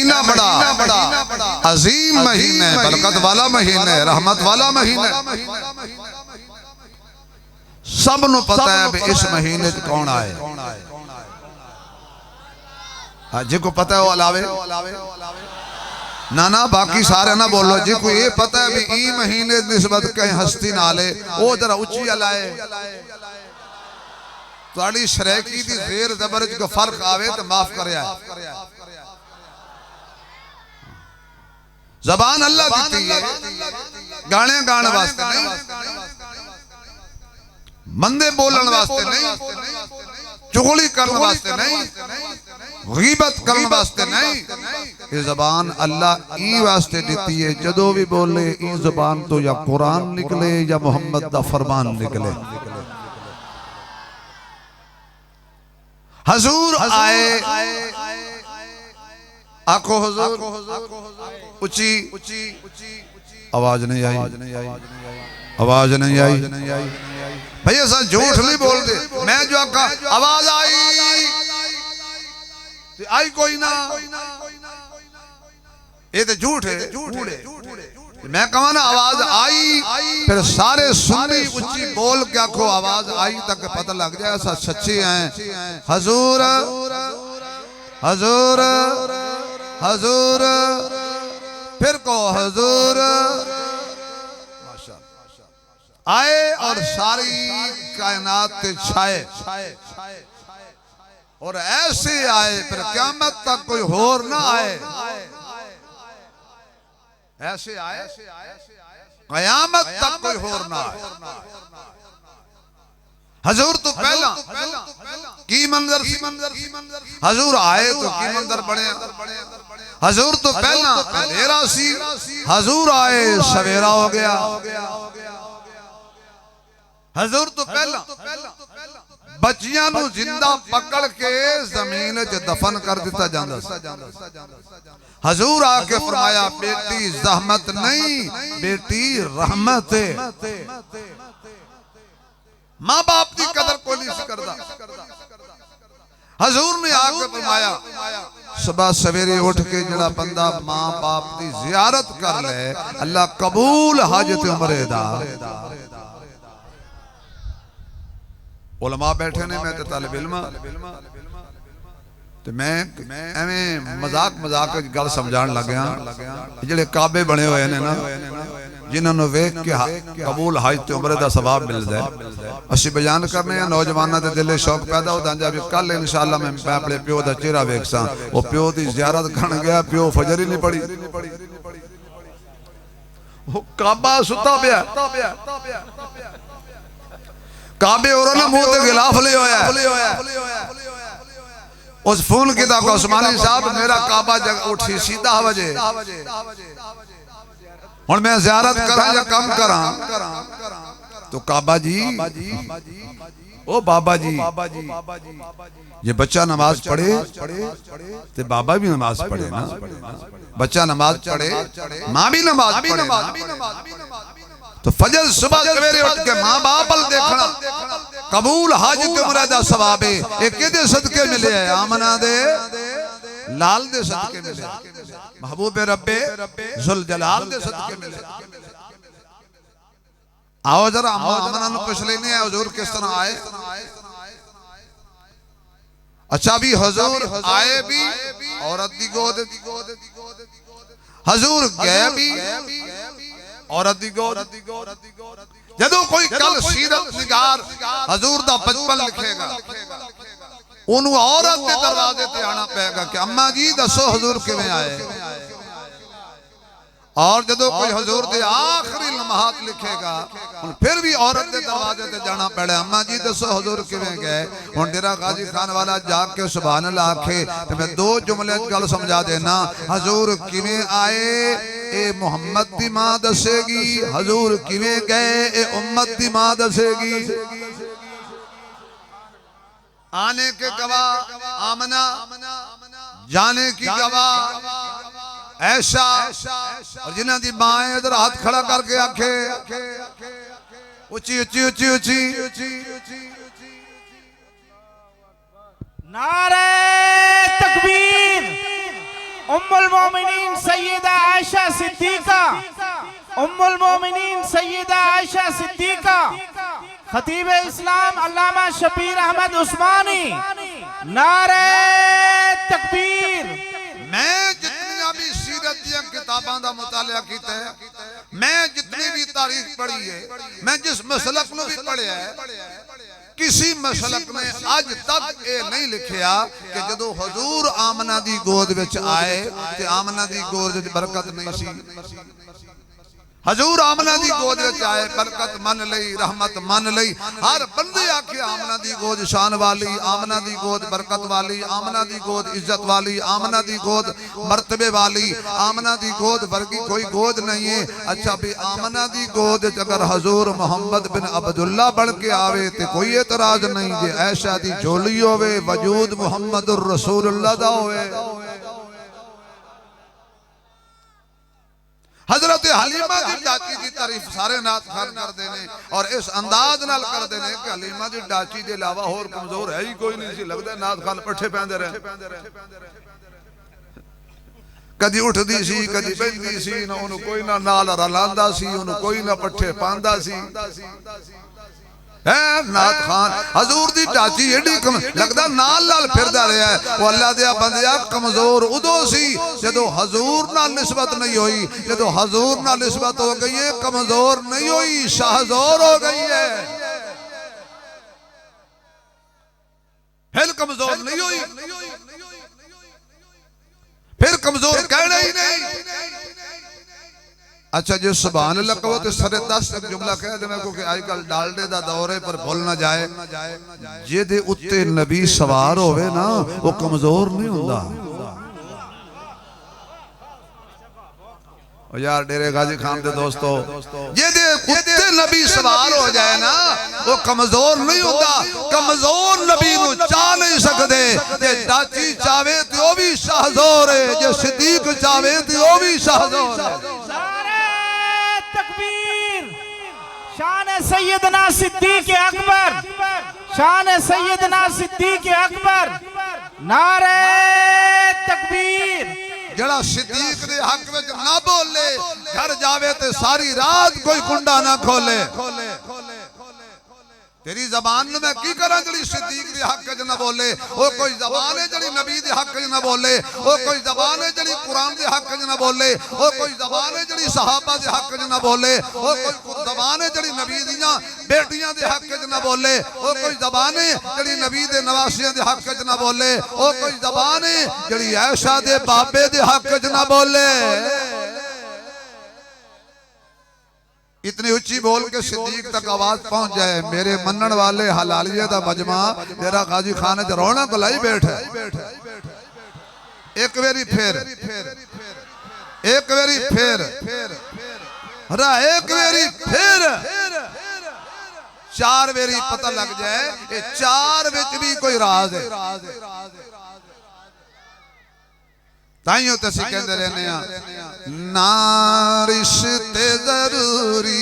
महीना बड़ा अजीम महीना है, बरकत वाला महीना है, रहमत वाला महीना है। सब नु पता है भी इस महीने च कौन आए। जिको पता है वो अलावे ना ना, बाकी सारे ना बोलो। जिको ये पता है भी ई महीने निस्बत कहीं हस्ती ना ले, वो जरा उच्ची अलाए। थोड़ी शरैकी दी जेर जबर च फर्क आवे तो माफ करे। जबान अल्लाह दी है, गाने गाने वास्ते नहीं, मंदे बोलने वास्ते नहीं, चुगली करने वास्ते नहीं, गीबत करने वास्ते नहीं। ये जबान अल्लाह ई वास्ते देती है, जदों भी बोले ई जबान तो या कुरान निकले या मोहम्मद दा फरमान निकले। हजूर आए, आखो हजूर, ऊंची आवाज नहीं आई, आवाज नहीं आई भैया। सर झूठ नहीं बोलते। मैं जो आका आवाज आई कोई ना, ये तो झूठ है। मैं कहूँ ना आवाज आई, फिर सारे सुन्नी उच्ची बोल के आखो आवाज आई तक पता लग जाए ऐसा सच्चे हैं। हजूर हजूर हजूर, फिर को हजूर आए और सारी कायनात छाए, और ऐसे आए फिर क़यामत तक कोई होर ना आए। ऐसे आए क़यामत तक कोई होर ना आए। हजूर तो पहला की मंजर, हजूर आए तो की मंजर बने। हजूर तो पहला अंधेरा सी, हजूर आए सवेरा हो गया। हजूर तो पहला बच्चियां नू जिंदा पकड़ के जमीन च दफन कर दिता जांदा। हजूर आके फरमाया बेटी जहमत नहीं, बेटी रहमत है। मां बाप की कदर कोई नहीं करता। हजूर ने आके फरमाया सुबह सवेरे उठ के जड़ा बंदा मां बाप की जियारत कर ले, अल्लाह कबूल हाजत उमरे दा। उलमा बैठे ने, मैं तो तालिब इल्म, तो मैं एवें मजाक गल समझाण लग गया। जेडे काबे बने हुए ने ना, जिन्होंने वेख के कबूल हज ते उमरे दा सवाब मिलदा है। असी बयान करने हैं, नौजवानों के दिले शौक पैदा होता है। कल इंशाअल्लाह मैं अपने प्यो का चेहरा वेख सा, वो प्यो की जियारत करन गया, प्यो फजर ही नहीं पड़ी, वो काबा सुता पिया। काबे और ना मुंह ते गिलाफ ले होया। उस फोन किया उस्मानी साहब, मेरा काबा उठी सीधा वजे, हुण मैं ज़ियारत करा या कम करा? तो काबा जी, ओ बाबा जी, ये बच्चा नमाज पढ़े तो बाबा भी नमाज पढ़े ना। बच्चा नमाज पढ़े, माँ भी नमाज पढ़े। तो फजर सुबह सवेरे उठ के मां बाप अल देखना, कबूल हाज ते उमरे दा सवाब है। ये किदे सदके मिले है? आमना दे लाल दे सदके मिले, महबूब रब्बे जुल जलाल दे सदके मिले। आओ जरा आमना नु पूछ लेने हैं हुजूर किस तरह आए। अच्छा भी हुजूर आए भी औरत दी गोद, हुजूर गए भी औरत दी गोद। जदों कोई कल सीरत निगार हजूर दा बचपन लिखेगा, उन्होंने औरत के दरवाजे ते आना पेगा कि अम्मा जी दसो हजूर किवें आए। और जदों कोई हजूर दे आखिरी लम्हात लिखेगा, फिर भी औरत के दरवाजे ते जाना पड़े, अम्मा जी दसो हजूर किवें गए। हुण डेरा गाजी खान वाला जाके सुभान अल्लाह आखे तो मैं दो जुमले गल समझा देना। हजूर किवें आए ए मोहम्मद दी मां दसेगी, हजूर किवें गए ए उम्मत दी मां दसेगी। आने के गवाह आमना, जाने की गवाह ऐसा, और जिन्हां दी मां इधर हाथ खड़ा करके आखे ऊंची ऊंची ऊंची ऊंची नारे तकबीर उम्मुल मोमिनीन सैयदा आयशा सिद्दीका, उम्मुल मोमिनीन सैयदा आयशा सिद्दीका, खतीब इस्लाम अल्लामा शबीर अहमद उस्मानी, नारे तकबीर। मैं जितनी भी सीरत दी किताबां दा मुतालिया कीता है, मैं जितनी भी तारीख पढ़ी है, मैं जिस मसलक नूं भी पढ़िया है, किसी मसलक ने अज तक ये नहीं लिखिया कि जदों हजूर आमना दी गोद विच आए ते आमना दी गोद विच बरकत नहीं सी। हजूर आमना दी गोद विच आए, बरकत मन लई, रहमत मन लई। हर बंदे आखे आमना दी गोद शान वाली, आमना दी गोद बरकत वाली, आमना दी गोद इज्जत वाली, आमना दी गोद मर्तबे वाली, आमना दी गोद वर्गी कोई गोद नहीं है। अच्छा भी आमना दी गोद अगर हजूर मोहम्मद बिन अब्दुल्ला बन के आवे तो कोई एतराज नहीं जे ऐशा दी झोली होवे, वजूद मुहम्मदुर रसूलुल्लाह दा होवे। हजरत हलीमा की डाची की तारीफ सारे नात खान करते हैं और इस अंदाज नाल करते हैं कि हलीमा की डाची के अलावा होर कमजोर है ही कोई नहीं सी। लगता नात खान पट्ठे पैंदे रहे, कदी उठदी सी कदी बहदी सी, ना उन्होंने कोई ना नाल रलांदा सी, उन्होंने कोई ना पट्ठे पांदा सी। है नात खान हजूर दी डाची एडी लगदा नाल नाल फिरदा रहा है। वो अल्लाह दे बंदिया कमजोर उदो सी जदों हजूर नाल निस्बत नहीं हुई, जदों हजूर नाल निस्बत हो गई है कमजोर नहीं हुई, शाहजोर हो गई है। फिर कमजोर नहीं हुई, फिर कमजोर कहना ही नहीं। अच्छा जो सुभान अल्लाह कहो तो सरे 10 तक जुमला कह दे मैं क्योंकि आजकल डालडे दा दौर है पर भूल ना जाए। जेदे उत्ते नबी सवार होवे ना वो कमजोर नहीं हुंदा। यार डेरे गाजी खान दे दोस्तों, जेदे उत्ते नबी सवार हो जाए ना वो कमजोर नहीं हुंदा। कमजोर नबी नू चा नहीं सकदे, जे डाची चावे तो वो भी शाहजोर है, जे सिद्दीक चावे तो वो भी शाहजोर है। शान सैयदना सिद्दीक अकबर, शान सैयदना सिद्दीक अकबर, नारे तकबीर। जड़ा सिद्दीक दे हक विच ना बोले घर जावे ते सारी रात कोई कुंडा ना खोले। तेरी जबान में मैं की करा जड़ी सिद्दीक दे हक च ना बोले, वो कोई जबान है जड़ी नबी दे हक च ना बोले, वो कोई जबान है जड़ी कुरान दे हक च ना बोले, वो कोई जबान है जड़ी सहाबा दे हक च ना बोले, वो कोई जबान है जड़ी नबी दियां बेटियां दे हक च ना बोले, वो कोई जबान है जड़ी नबी दे नवासियां दे हक च ना बोले, वो कोई जबान है जड़ी ऐशा दे बाबे दे हक च ना बोले। इतनी ऊंची बोल के सिद्दीक तक आवाज पहुंच जाए। मेरे मनन वाले हलालिया दा मजमा तेरा गाजी खाने च रोना गलाई बैठे। एक वेरी फिर, एक वेरी फिर, एक वेरी फिर, चार वेरी पता लग जाए ये चार विच भी कोई राज है। ताइयों तो असीं कहते रहने ना रिश्ते जरूरी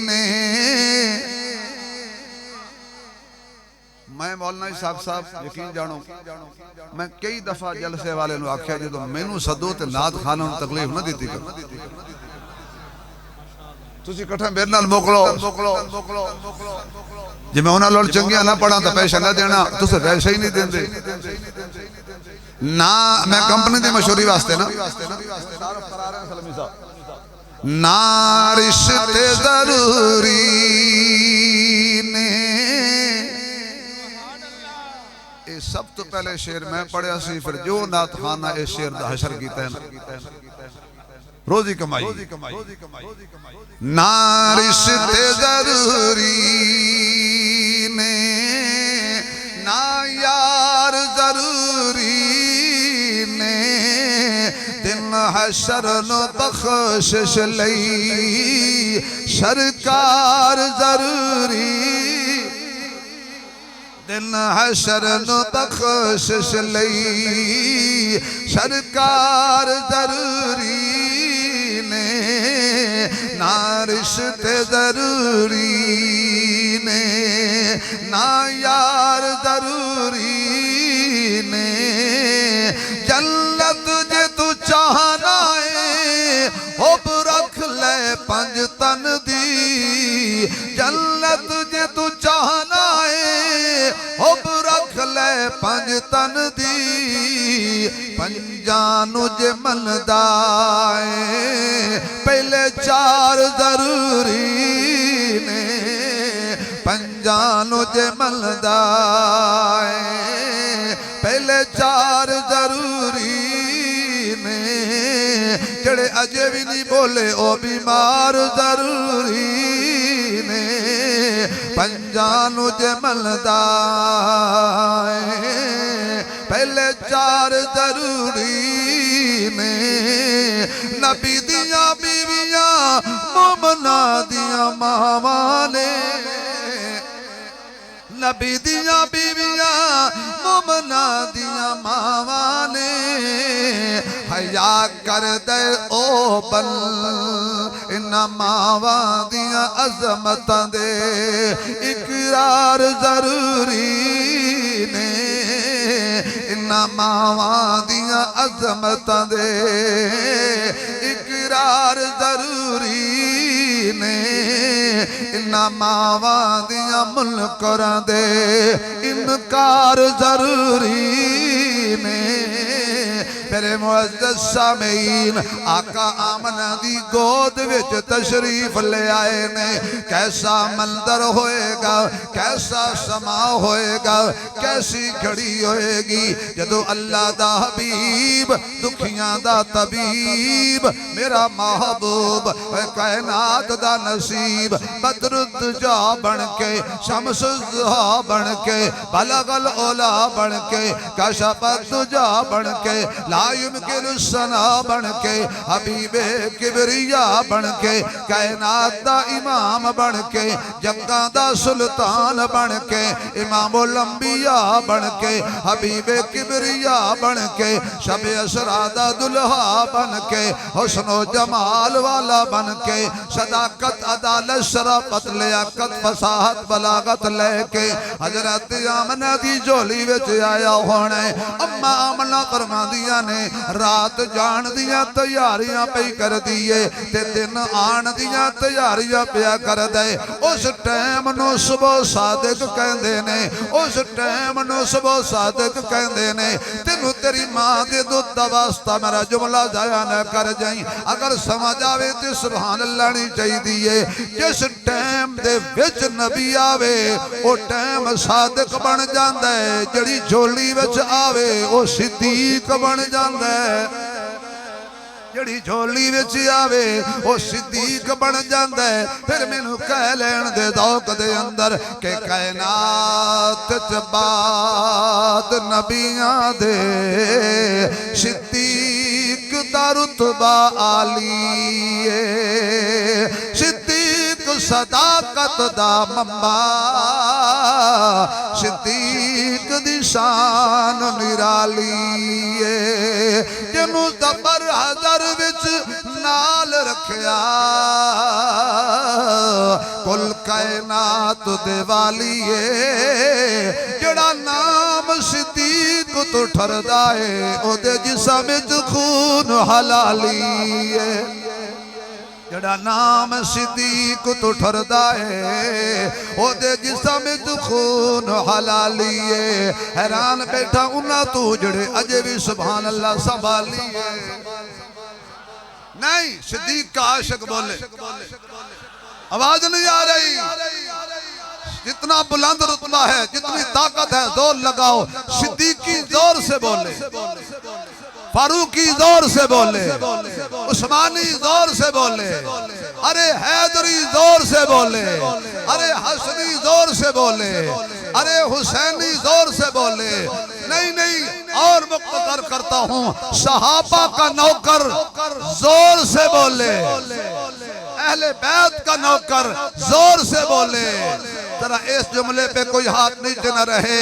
ने। मैं मौलाना साहब यकीन जानो मैं कई दफा जलसे वाले नूं आख्या जो मैनू सदो ते नात खाना तकलीफ ना दी करो, तुसीं इकट्ठा मेरे नाल मोकलो। जे मैं उन्हां नाल चंगिया ना पढ़ा तो पैसा ना देना, तुसीं वैसे ही नहीं देंदे ना। मैं कंपनी की मशहूरी वास्ते ना ना रिश्ते जरूरी ने। ये सब तो पहले शेर मैं पढ़िया सी, फिर जो नात खाना इस शेर का हशर किया रोजी कमाई। ना रिश्ते जरूरी ने ना यार जरूरी ने, दिन हशर नो बख्शिश लई सरकार जरूरी। दिन हशर नो बख्शिश लई सरकार जरूरी ने। ना रिश्ते जरूरी ने ना यार जरूरी ने। जन्नत पंज तन दी जन्नत जे तू चाहना है हुब रख ले पंज तन दी पंजानू जे मनदा है पहले चार जरूरी ने पंजानू जे मनदा है पहले चार जरूरी ने जड़े अजे भी नहीं बोले ओ बीमार जरूरी ने पंजानू जे मनदा है पहले चार जरूरी ने नबी दिया बीवियां मोमना दिया मावा ने नबी दिया बीवियां मोमना दिया मावा ने हया कर दे ओ बल इन मावा दिया अजमत दे इकरार जरूरी ने इन मावा दिया अजमत दे इकरार जरूरी ने इन मावा दिया मुनकर दे इनकार जरूरी ने मेरे मुअज़्ज़ज़ सामीन आका आमना दी गोद विच तशरीफ ले आए ने कैसा मंजर होएगा कैसा समा होएगा कैसी घड़ी होएगी जदों अल्लाह दा हबीब दुखियां दा तबीब मेरा महबूब कायनात दा नसीब बदरुद्दुजा बन के शम्सुज़्ज़ुहा बन के बलगल ओला बन के कशफुद्दुजा बन के सना बन के हबीबे किबरिया बन के कायनात दा इमाम बन के जंगा दा सुल्तान बन के इमामुल अंबिया बन के हबीबे किबरिया बन के शब असरा दा दुल्हा बन के हुस्नो जमाल वाला बन के सदाकत अदालत शराफत लियाकत फसाहत बलागत लेके हजरत आमना दी झोली विच आया होना अम्मा आमना फरमांदियां ने रात जान दियां तैयारियां पई कर दिए ते दिन आन दियां तैयारियां पिया कर दे उस टाइम नु सुबह सादिक कहंदे ने उस टाइम नु सुबह सादिक कहंदे ने तेनू तेरी मां दे दुध दा वास्ता मेरा जुमला जाया न कर जाई अगर समझ आवे ते सुभान अल्लाह नी चाहिए जिस टाइम दे विच नबी आवे ओ टाइम सादिक बन जांदा है जड़ी झोली विच आवे ओ सिद्दीक बन जांदा है जड़ी झोली विच आवे ओ सिद्दीक बन जांदा है फिर मैनू कह लैण दे दौक दे अंदर के कायनात च बात नबियां दे सिद्दीक दा रुतबा आली है सिद्दीक सदाकत दा मम्मा सिद्दीक दी शान निराली है जिन्नू ज़बर हज़र विच नाल रखिया कुल कायनात दे वाली है जड़ा नाम सिद्दीक तो ठरदा है ओदे जिस्म विच खून हलाली है जड़ा नाम सिद्दीक तो ठरदा है ओदे जिस्म विच खून हलाली है हैरान बैठा उन्हां तू जड़े अजे भी सुभान अल्लाह संभाली है नहीं सिद्दीक का आशिक बोले आवाज नहीं आ रही जितना बुलंद रुतबा है जितनी ताकत है जोर लगाओ सिद्दीकी जोर से बोले फारूकी जोर से बोले उस्मानी जोर से बोले अरे हैदरी जोर से बोले अरे हसनी जोर से बोले अरे हुसैनी जोर से बोले नहीं नहीं और मुख्तर करता हूँ सहाबा का नौकर जोर से बोले अहले बैत का नौकर जोर से बोले जरा इस जुमले पे कोई हाथ नीचे न रहे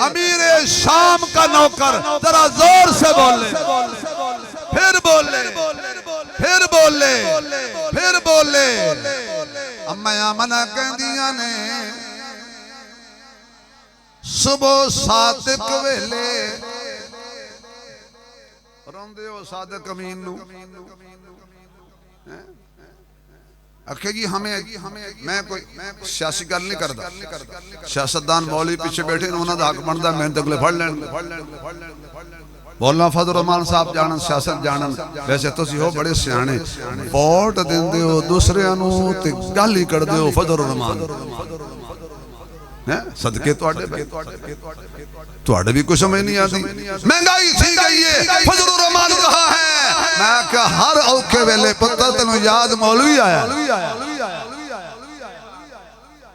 अमीर शाम का नौकर जरा जोर से बोले फिर बोले फिर बोले फिर बोले अम्मा आमना कहंदियां ने सुबह सादिक वेले रोंदे हो सादिक अमीन नू आखे जी हमें मैं कोई सियासी गल नहीं करता, सियासतदान मौलवी पीछे बैठे उन्होंने हक बनता, मैं तो अगले फड़ लैन। बोलना फजल रहमान साहब जानन, सियासत जानन, वैसे तुसी हो बड़े सियाने, वोट देंदे हो दूसरिਆਂ ਨੂੰ ਤੇ ਗੱਲ ਹੀ ਕਰਦੇ ਹੋ फजल रहमान हैं सदके ਤੁਹਾਡੇ भी कुछ समझ नहीं आती। महंगाई थी गई है, फजल रहमान कहा है, मैं क्या हर औखे वेले पुत्र तेन याद मौलवी आया,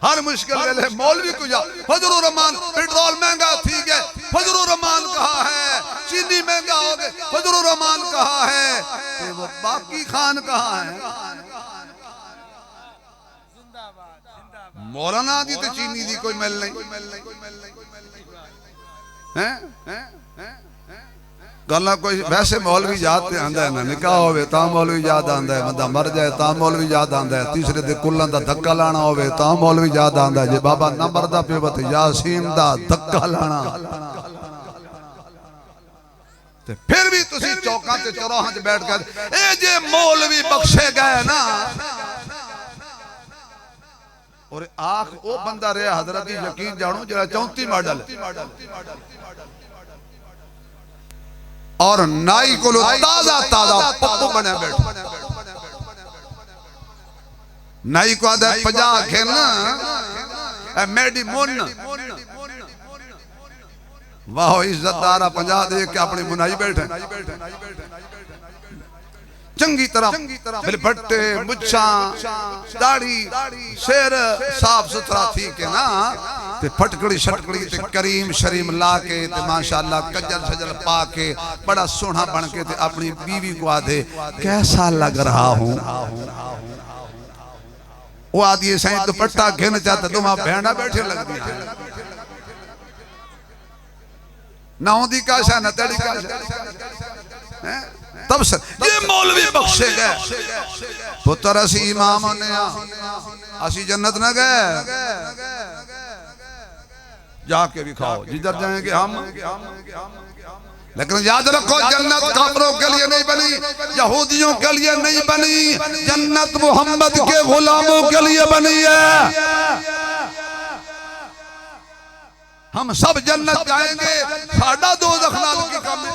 हर मुश्किल वेले मौलवी को याद। फजल रहमान पेट्रोल महंगा थी गया, फजल रहमान कहा है, चीनी महंगा हो गया, फजल रहमान कहा है, तो वो बाकी खान कहा है। मौलाना दी तो चीनी दी कोई मिल नहीं है। गल्ला कोई वैसे मौलवी याद ते आंदा है ना, निकाह होवे ता मौलवी याद आंदा है, बंदा मर जाए ता मौलवी याद आंदा है, तीसरे दे कुल्लां दा धक्का लाना होवे ता मौलवी याद आंदा है, जे बाबा ना मरदा पियो ते यासीन दा धक्का लाना। ते फिर भी तुसी चौकां ते चौराहां च बैठ के ए जे मौलवी बख्शे गए ना, और आख ओ बंदा रहा हजरत यकीन जानो जरा 34 मॉडल और नाई को ताजा ताजा पप्पू बने बैठे, नाई को आधा 50 खेलना मेडी मुन वाह इज्जतदार 50 दे के अपनी मुनाई बैठे, चंगी तरह बिलभट्टे मुच्छा दाढ़ी शेर साफ सुथरा थी के ना, ते फटकड़ी शटकड़ी ते करीम शरीम ला के ते माशाअल्लाह कजल सजल पा के बड़ा सोना बन के ते अपनी बीवी को आधे कैसा लग रहा हूं, वो आदि सही दुपट्टा घेन चाहता तुम बहना बैठे लगती है नाउदी का शा न तड़ी का तब सर ये मौलवी बख्शे गए पुत्र असी इमाम ने असी जन्नत न गए, जाके भी खाओ जिधर जाएंगे हम, लेकिन याद रखो जन्नत काफिरों के लिए नहीं बनी, यहूदियों के लिए नहीं बनी, जन्नत मोहम्मद के गुलामों के लिए बनी है। हम सब जन्नत जाएंगे, साडा दोज़ख नाल की काम है,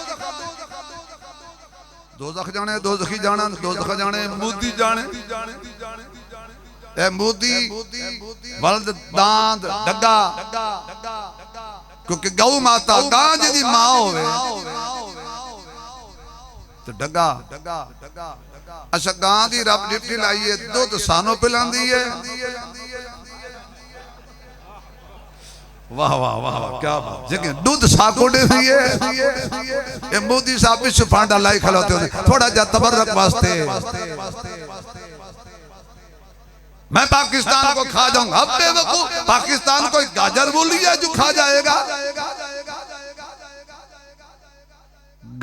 दोज़ख जाने दोज़खी जाना, दोज़ख जाने मोदी जाने, ए मोदी बल्द दांद डगा, क्योंकि गौ माता गां जी मां होवे तो डगा, अच्छा गां दी रब डिप्टी लाई है, दुध सानू पिलांदी है। वाह वाह वाह वाह क्या बात, जगह दूध साको दे रही है। ये मोदी साहब भी सुफांडा लाई खलोते होते थोड़ा जा तबर्रक वास्ते, मैं पाकिस्तान को खा जाऊंगा, अब बेवकूफ पाकिस्तान को गाजर बोली है जो खा जाएगा,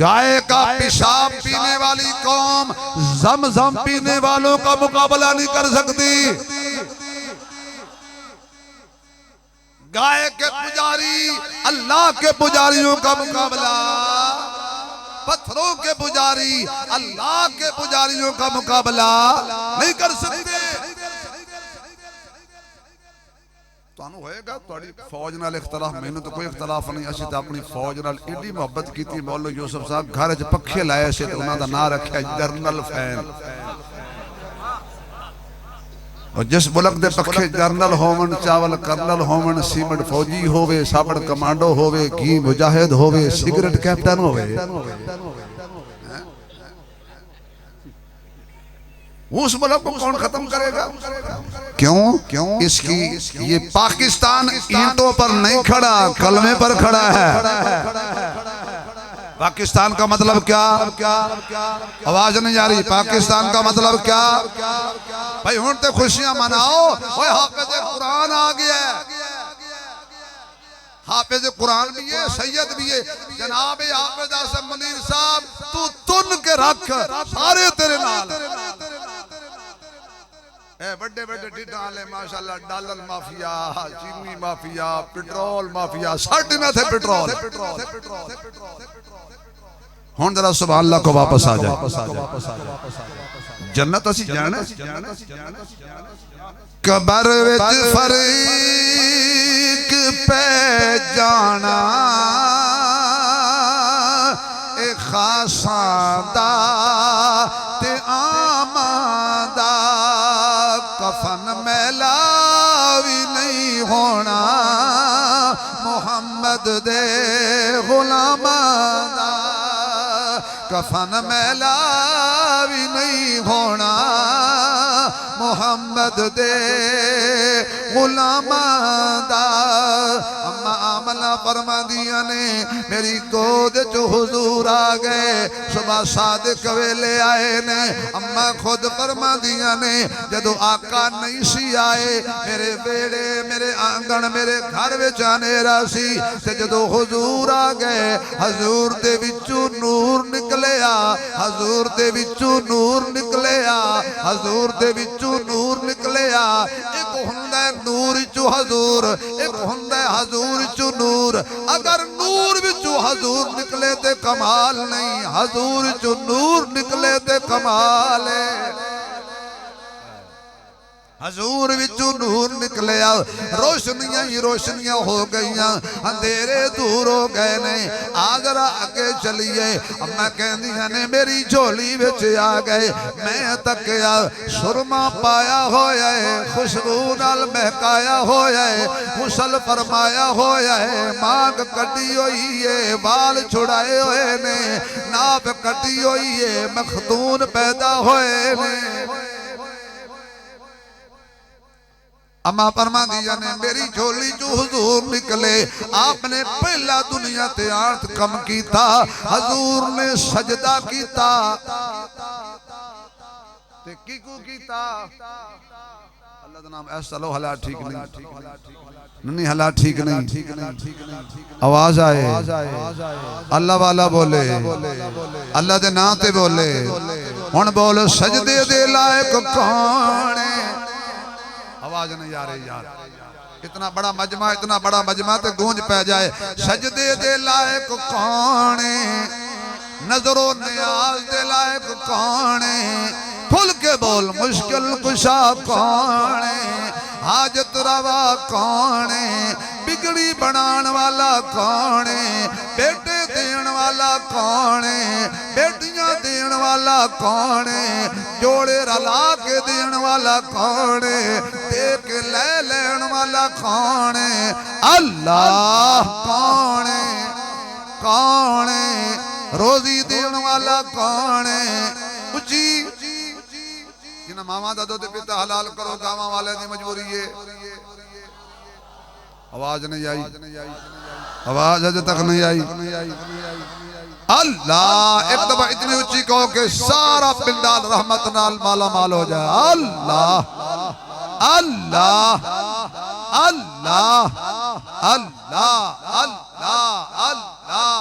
गाय का पेशाब पीने वाली कौम ज़म-ज़म पीने वालों का मुकाबला नहीं कर सकती। गाय के पुजारी अल्लाह के पुजारियों का मुकाबला, पत्थरों के पुजारी अल्लाह के पुजारियों का मुकाबला नहीं कर सकते। ਤੁਹਾਨੂੰ ਹੋਏਗਾ ਤੁਹਾਡੀ ਫੌਜ ਨਾਲ ਇਖਤਲਾਫ, ਮੈਨੂੰ ਤਾਂ ਕੋਈ ਇਖਤਲਾਫ ਨਹੀਂ, ਅਸੀਂ ਤਾਂ ਆਪਣੀ ਫੌਜ ਨਾਲ ਏਡੀ ਮੁਹੱਬਤ ਕੀਤੀ। ਮੌਲਾ ਯੂਸਫ ਸਾਹਿਬ ਘਰ 'ਚ ਪੱਖੇ ਲਾਏ ਸੀ ਤੇ ਉਹਨਾਂ ਦਾ ਨਾਂ ਰੱਖਿਆ ਜਰਨਲ ਫੈਨ, और जिस मुल्क दे पखे जरनल होवन, चावल कर्नल होवन, सीमेंट फौजी होवे, साबड़ कमांडो होवे, घी मुजाहिद होवे, सिगरेट कैप्टन होवे, उस मुल्क को कौन खत्म करेगा? क्यों? इसकी ये पाकिस्तान ईंटों पर नहीं खड़ा, कलमे पर खड़ा है। पाकिस्तान का मतलब क्या? आवाज नहीं आ रही। पाकिस्तान का मतलब क्या? भाई हुण ते खुशियां मनाओ, ओए हाफिज कुरान आ गया, हाफिज कुरान भी है, सैयद भी है। जनाब हाफिज आसिम मुनीर साहब तू तुन के रख, सारे तेरे नाल। बड़े बड़े ढिड्डां वाले माशाअल्लाह, डॉलर माफिया, चीनी माफिया, पेट्रोल माफिया, साढ़े में थे पेट्रोल। हुण जरा सुभान अल्लाह को वापस आ जाए। जन्नत असी जाना कबर विच फरीक पे जाना ए खासां दा ते आमां दा कफन मैला भी नहीं होना मुहम्मद दे गुलामां दा कफन मैला भी नहीं होना मुहम्मद दे गुलामां दा अम्मा आमला फरमादियां ने मेरी गोद च हुजूर आ गए सुबह सादिक वेले आए ने अम्मा खुद फरमादियां ने जदों आका नहीं सी आए मेरे बेड़े मेरे आंगन मेरे घर विच अनेरा सी ते जदों हुजूर आ गए हजूर दे विचों नूर निकलिया हजूर दे विचों नूर निकलिया हजूर दे विचों नूर निकलिया एक हुंदा है नूर चो हजूर एक हुंदा है हजूर चो नूर अगर नूर विचों हजूर निकले ते कमाल नहीं हजूर चो नूर निकले ते कमाल है हजूर विचों नूर निकलिया रोशनियां ही रोशनियां हो गईयां अंधेरे दूर हो गए ने आगरा अगे चलिए अम्मा कहंदियां ने मेरी झोली विच आ गए मैं तकिया सुरमा पाया होया है खुशबू नाल महकाया होया है गुसल फरमाया होया है मांग कटी हुई है बाल छुड़ाए हुए ने नाप कटी हुई है मखदून पैदा होए ने अम्मा फरमादियां ने मेरी झोली चो हुजूर निकले आपने पहला दुनिया ते आठ कम कीता हजूर ने सजदा कीता ते कीकू कीता अल्लाह दा नाम ऐसा लो हला ठीक नहीं हला ठीक नहीं आवाज आए अल्लाह वाला बोले अल्लाह दे नाम ते बोले हुण बोल सजदे दे लायक कौन है आवाज नहीं आ रही यार इतना बड़ा मजमा ते गूंज पै जाए सजदे दे लायक कौन है नजरो नियाज दे लायक कौन है खुल के बोल मुश्किल कुशा कौन है हाजत रवा कौन है बिगड़ी बनान वाला कौन है बेटे देन वाला कौन है बेटियां देन वाला कौन है जोड़े रला के देन वाला कौन है दे के ले लेन वाला कौन है अल्लाह कौन है रोजी देन वाला कौन है उची जिन्हें मामा दा दुध पिता हलाल करो गावा वाले की मजबूरी है आवाज नहीं आई आवाज अजे तक नहीं आई अल्लाह एक दफा इतनी ऊंची कहो कि सारा पिंडाल रहमत नाल माला माल हो जाए अल्लाह अल्लाह अल्लाह अल्लाह अल्लाह अल्लाह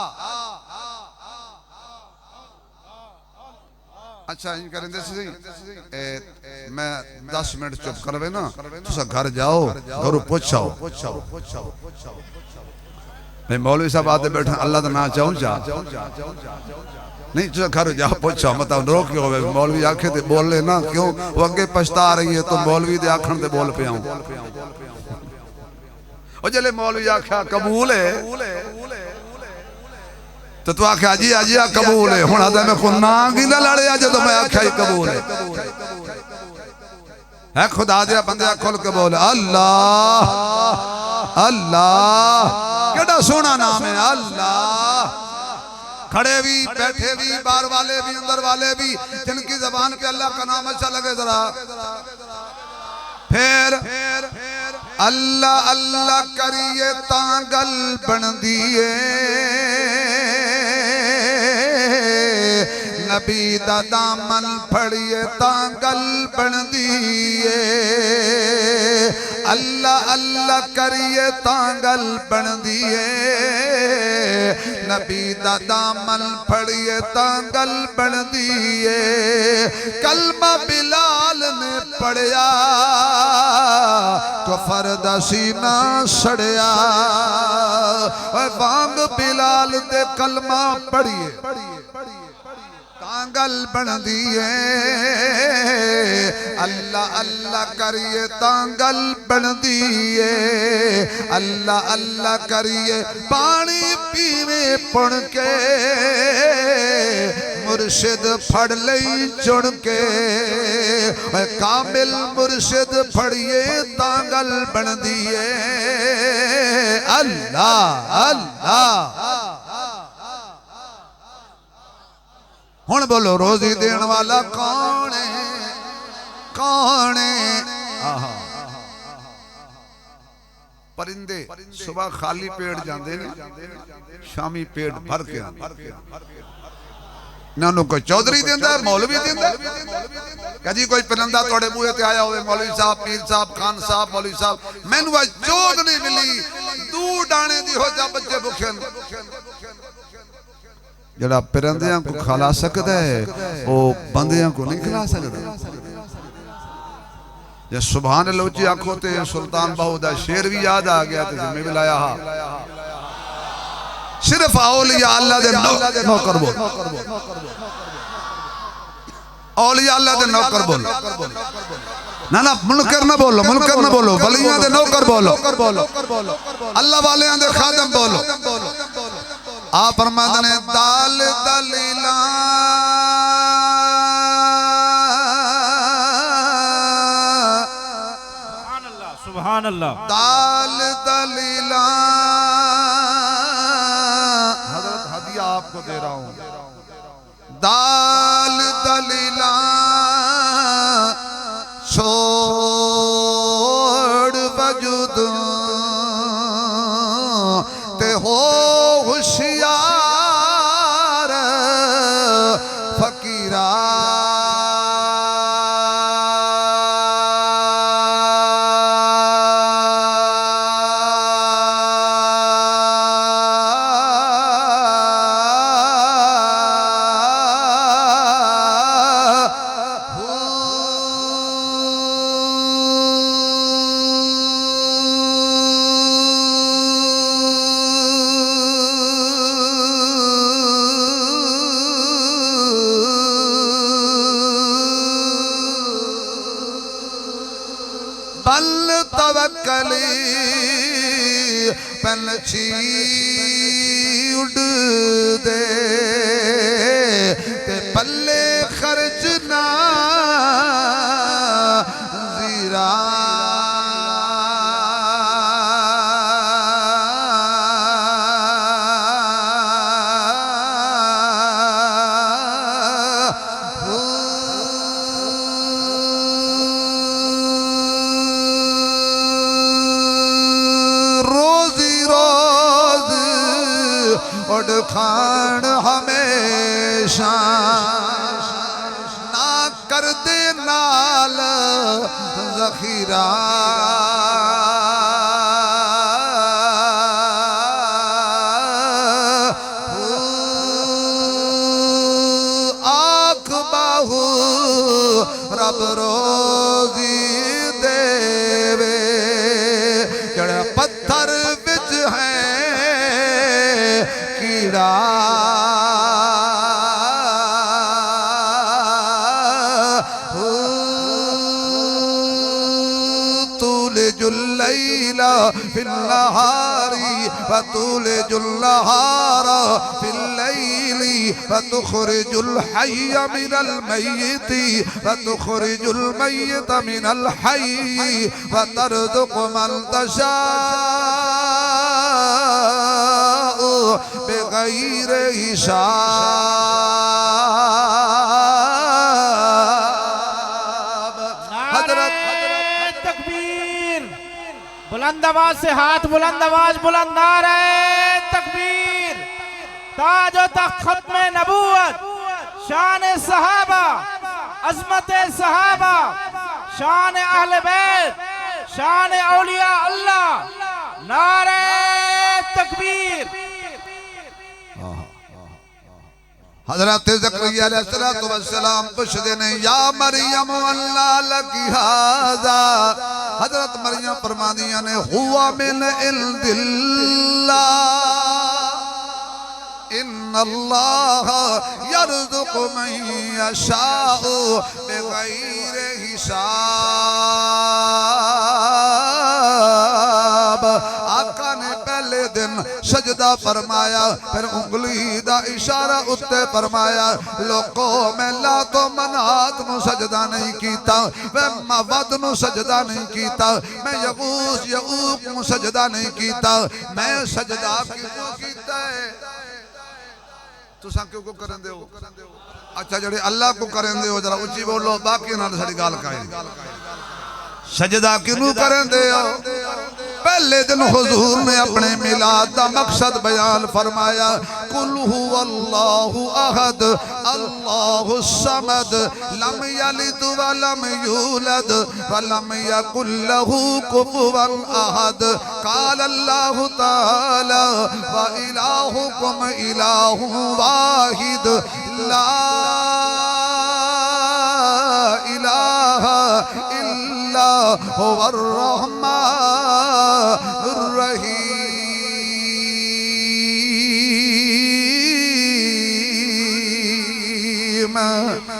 अच्छा इन करेंदे सी मैं 10 मिनट चुप करवे ना तुसा घर जाओ घरों पूछाओ मैं मौलवी साहब आते बैठे अल्लाह का नाम चाहूं जा नहीं तुसा घर जाओ पूछाओ मतलब रोक के होवे मौलवी आखे ते बोल ले ना क्यों वो अगे पछता रही है तो मौलवी दे आखण ते बोल पे आऊं ओ जले मौलवी आख्या कबूल है तो तू आख्या जी अजी कबूल है हुण आदा मैं को ना की ना लड़े जो मैं आख्या ही कबूल है खुदा दिया बंदे खुल के बोल अल्लाह अल्लाह केड़ा सोना नाम है अल्लाह खड़े भी बैठे भी बाहर वाले भी अंदर वाले भी जिनकी जबान पे अल्लाह का नाम अच्छा लगे जरा फिर अल्लाह अल्लाह करिए तांगल बन दिए नबी दा दामन फड़िए तांगल बन दिए अल्लाह अल्लाह करिए तांगल बन दिए नबी दा दामन फड़िए तांगल बन दिए कलमा बिलाल ने पढ़िया कफर दा सीना सड़िया बांग बिलाल दे कलमा पढ़िए तांगल बन दिए अल्लाह अल्लाह करिए तांगल बन दिए अल्लाह अल्लाह करिए पानी पीवे पुण के मुर्शिद फड़ लई चुन के कामिल मुर्शिद फड़िए तांगल बन दिए अल्लाह अल्लाह हुण बोलो रोजी देने वाला कौन है कौन है परिंदे सुबह खाली पेट जाते ने शामी पेट भर के इन्हों कोई चौधरी देंदा मौलवी देंदा कभी कोई परिंदा थोड़े बूहे ते आया होवे मौलवी साहब पीर साहब खान साहब मौलवी साहब मैनू आज चौध नहीं मिली दू डाणे दी हो जा बच्चे भुखे जड़ा परिंदियां को खिला सकता है वो बंदियां को नहीं खिला सकता जे सुभान अल्लाह जी आखो ते सुल्तान बाहू दा शेर भी याद आ गया ते मैं भी लाया हा सिर्फ औलिया अल्लाह दे नौकर बोल औलिया अल्लाह दे नौकर बोल ना ना मुनकर ना बोलो वलियां दे नौकर बोलो अल्लाह वालेयां दे खादम बोलो आप फरमाते ने दाल दलीला सुभान अल्लाह दाल दलीला हजरत हदिया आपको दे रहा हूं दाल दलीला छोड़ वजूद ते हो होशियार फकीरा बल तवक्कली पंछी उड़ दे ते पल्ले खर्च ना जीरा उड़ खान हमेशा ना कर दे नाल जखीरा आख बाहू रब रोजी देवे जड़ा पत्थर बिच है कीड़ा तुलजुल्लैला फिन्नहारी वतुलजुल्नहारा फिल्लैली वतुखरिजुल हय्य मिनल मय्यिति वतुखरिजुल मय्यित मिनल हय्य वतरज़ुक़ु मन तशाअ बिग़ैर हिसाब। हज़रत तकबीर बुलंद आवाज से हाथ बुलंद आवाज बुलंद नारे तकबीर ताज व तख्त खत्मे नबूवत शान सहाबा अज़मत सहाबा शान अहले बैत शान औलिया अल्लाह नारे तकबीर। हज़रत ज़करिया अलैहिस्सलाम पुछदे ने या मरियम अल्लाह लकी हाज़ा हज़रत मरियम फरमादियां ने हुआ मिन इल्दिल्लाह इन्नल्लाह यर्ज़ुक़ु मन यशाउ बिग़ैरि हिसाब। आका ने पहले दिन सजदा फरमाया, फिर उंगली दा इशारा उत्ते फरमाया। लोगों मैं लातो मनात नू सजदा नहीं कीता, मैं मवद नू सजदा नहीं कीता, मैं यगूस यऊक नू सजदा नहीं कीता, मैं सजदा किसनू कीता है? तुसा क्यों को करन दे हो? अच्छा जड़े अल्लाह को करन दे हो जरा उच्ची बोलो, बाकी नाल साडी गल काए। सजदा किनू करन दे हो? पहले दिन हुजूर ने अपने मिलाद का मकसद बयान फरमाया। कुल हुवल्लाहु अहद अल्लाहु समद लम यलिद व लम यूलद व लम यकुल लहू कुफुवन अहद। काल अल्लाहु ताला व इलाहुकुम इलाहु वाहिद ला इलाहा इल्ला हुवर रहमानुर रहीम।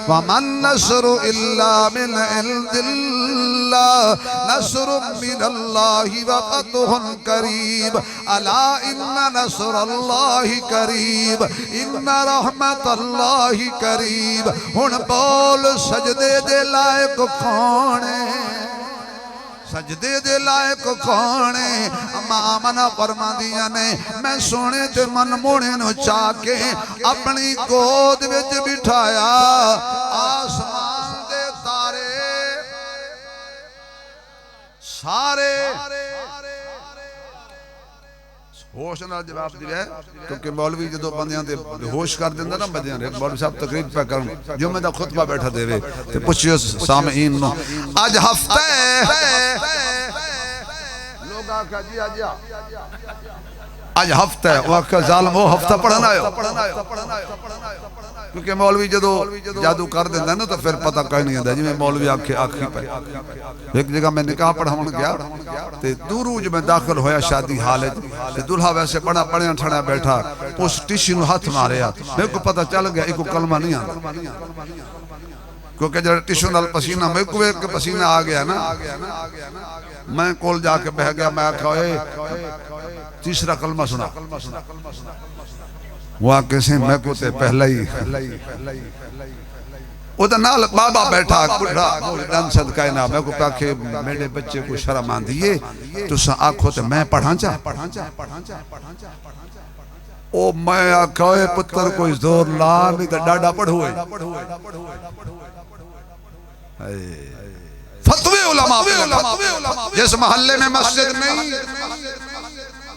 वमन नस्रु इल्ला मिन इंदिल्लाह नस्रुम मिनल्लाहि व फतहुन करीब। अला इन्ना नस्रल्लाहि करीब इन्ना रहमतल्लाहि करीब। हुण बोल सजदे दे लायक कौन है? सजदे दे लायक कौन है? अम्मा आमना फरमांदियां ने मैं सोने ते मन मोहने नु चा के अपनी गोद विच बिठाया। आसमान दे तारे सारे होश नाल जवाब दिया, क्योंकि मौलवी जो बंदियां दे होश कर दिंदा ना बंदियां ने। मौलवी साहब तकरीर पे करन जुमे दा खुतबा बैठा देवे ते पुछियो सामईन नु आज हफ्ता है। लोग आखा जी आज हफ्ता है, वो आखा जालिम वो हफ्ता पढ़न आयो। क्योंकि मौलवी जो जादू कर देंदा ना तो फिर पता कहीं नहीं आता। जिवें मौलवी आखे आखी पे एक जगह मैं निकाह पढ़ावन गया ते दूरूज में दाखिल होया शादी हाल ते दुल्हा वैसे बड़ा पढ़िया ठड़ा बैठा, उस टिशी नु हाथ मारिया। मेरे को पता चल गया इको कलमा नहीं आता, क्योंकि जब टिशू नाल पसीना मेरे को एक पसीना आ गया ना, मैं कोल जाके बह गया। मैं आखा तीसरा कलमा सुना। वो आके से मैं को ते पहला ही उधर नाल बाबा बैठा बुढ़ा डन सदका ना। मैं को आखे मेरे बच्चे को शर्म आंदी है तुसा आखो ते मैं पढ़ा चा। ओ मैं आखा पुत्र कोई जोर ला नहीं तो डाडा पढ़ो। फतवे उलमा जिस मोहल्ले में मस्जिद नहीं,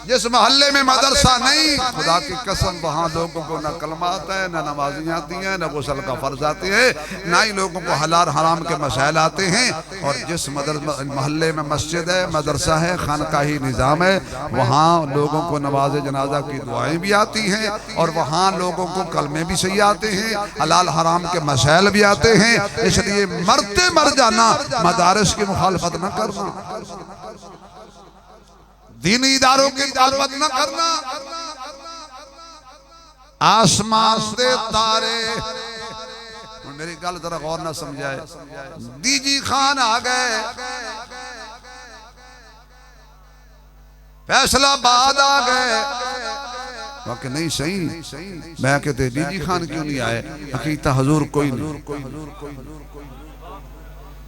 जिस मोहल्ले में मदरसा नहीं, खुदा की कसम वहाँ लोगों को न कलमा आता है, न नमाज़ें आती हैं, न गुस्ल का फर्ज आते हैं, ना ही लोगों को हलाल हराम के मसाइल आते हैं। और जिस मोहल्ले में मस्जिद है, मदरसा है, खानकाही निज़ाम है, वहाँ लोगों को नमाज जनाजा की दुआएं भी आती हैं और वहाँ लोगों को कलमे भी सही आते हैं, हलाल हराम के मसाइल भी आते हैं। इसलिए मरते मर जाना, मदारस की मुखालफत न करना, दीनी इदारों की मुखालफत न करना। आसमान से तारे, मेरी गल जरा गौर ना समझाए। दीजी खान आ गए, फैसलाबाद आ गए। वाकई नहीं सही, मैं कहते दीजी खान क्यों नहीं आए? हकीकत हजूर कोई नहीं।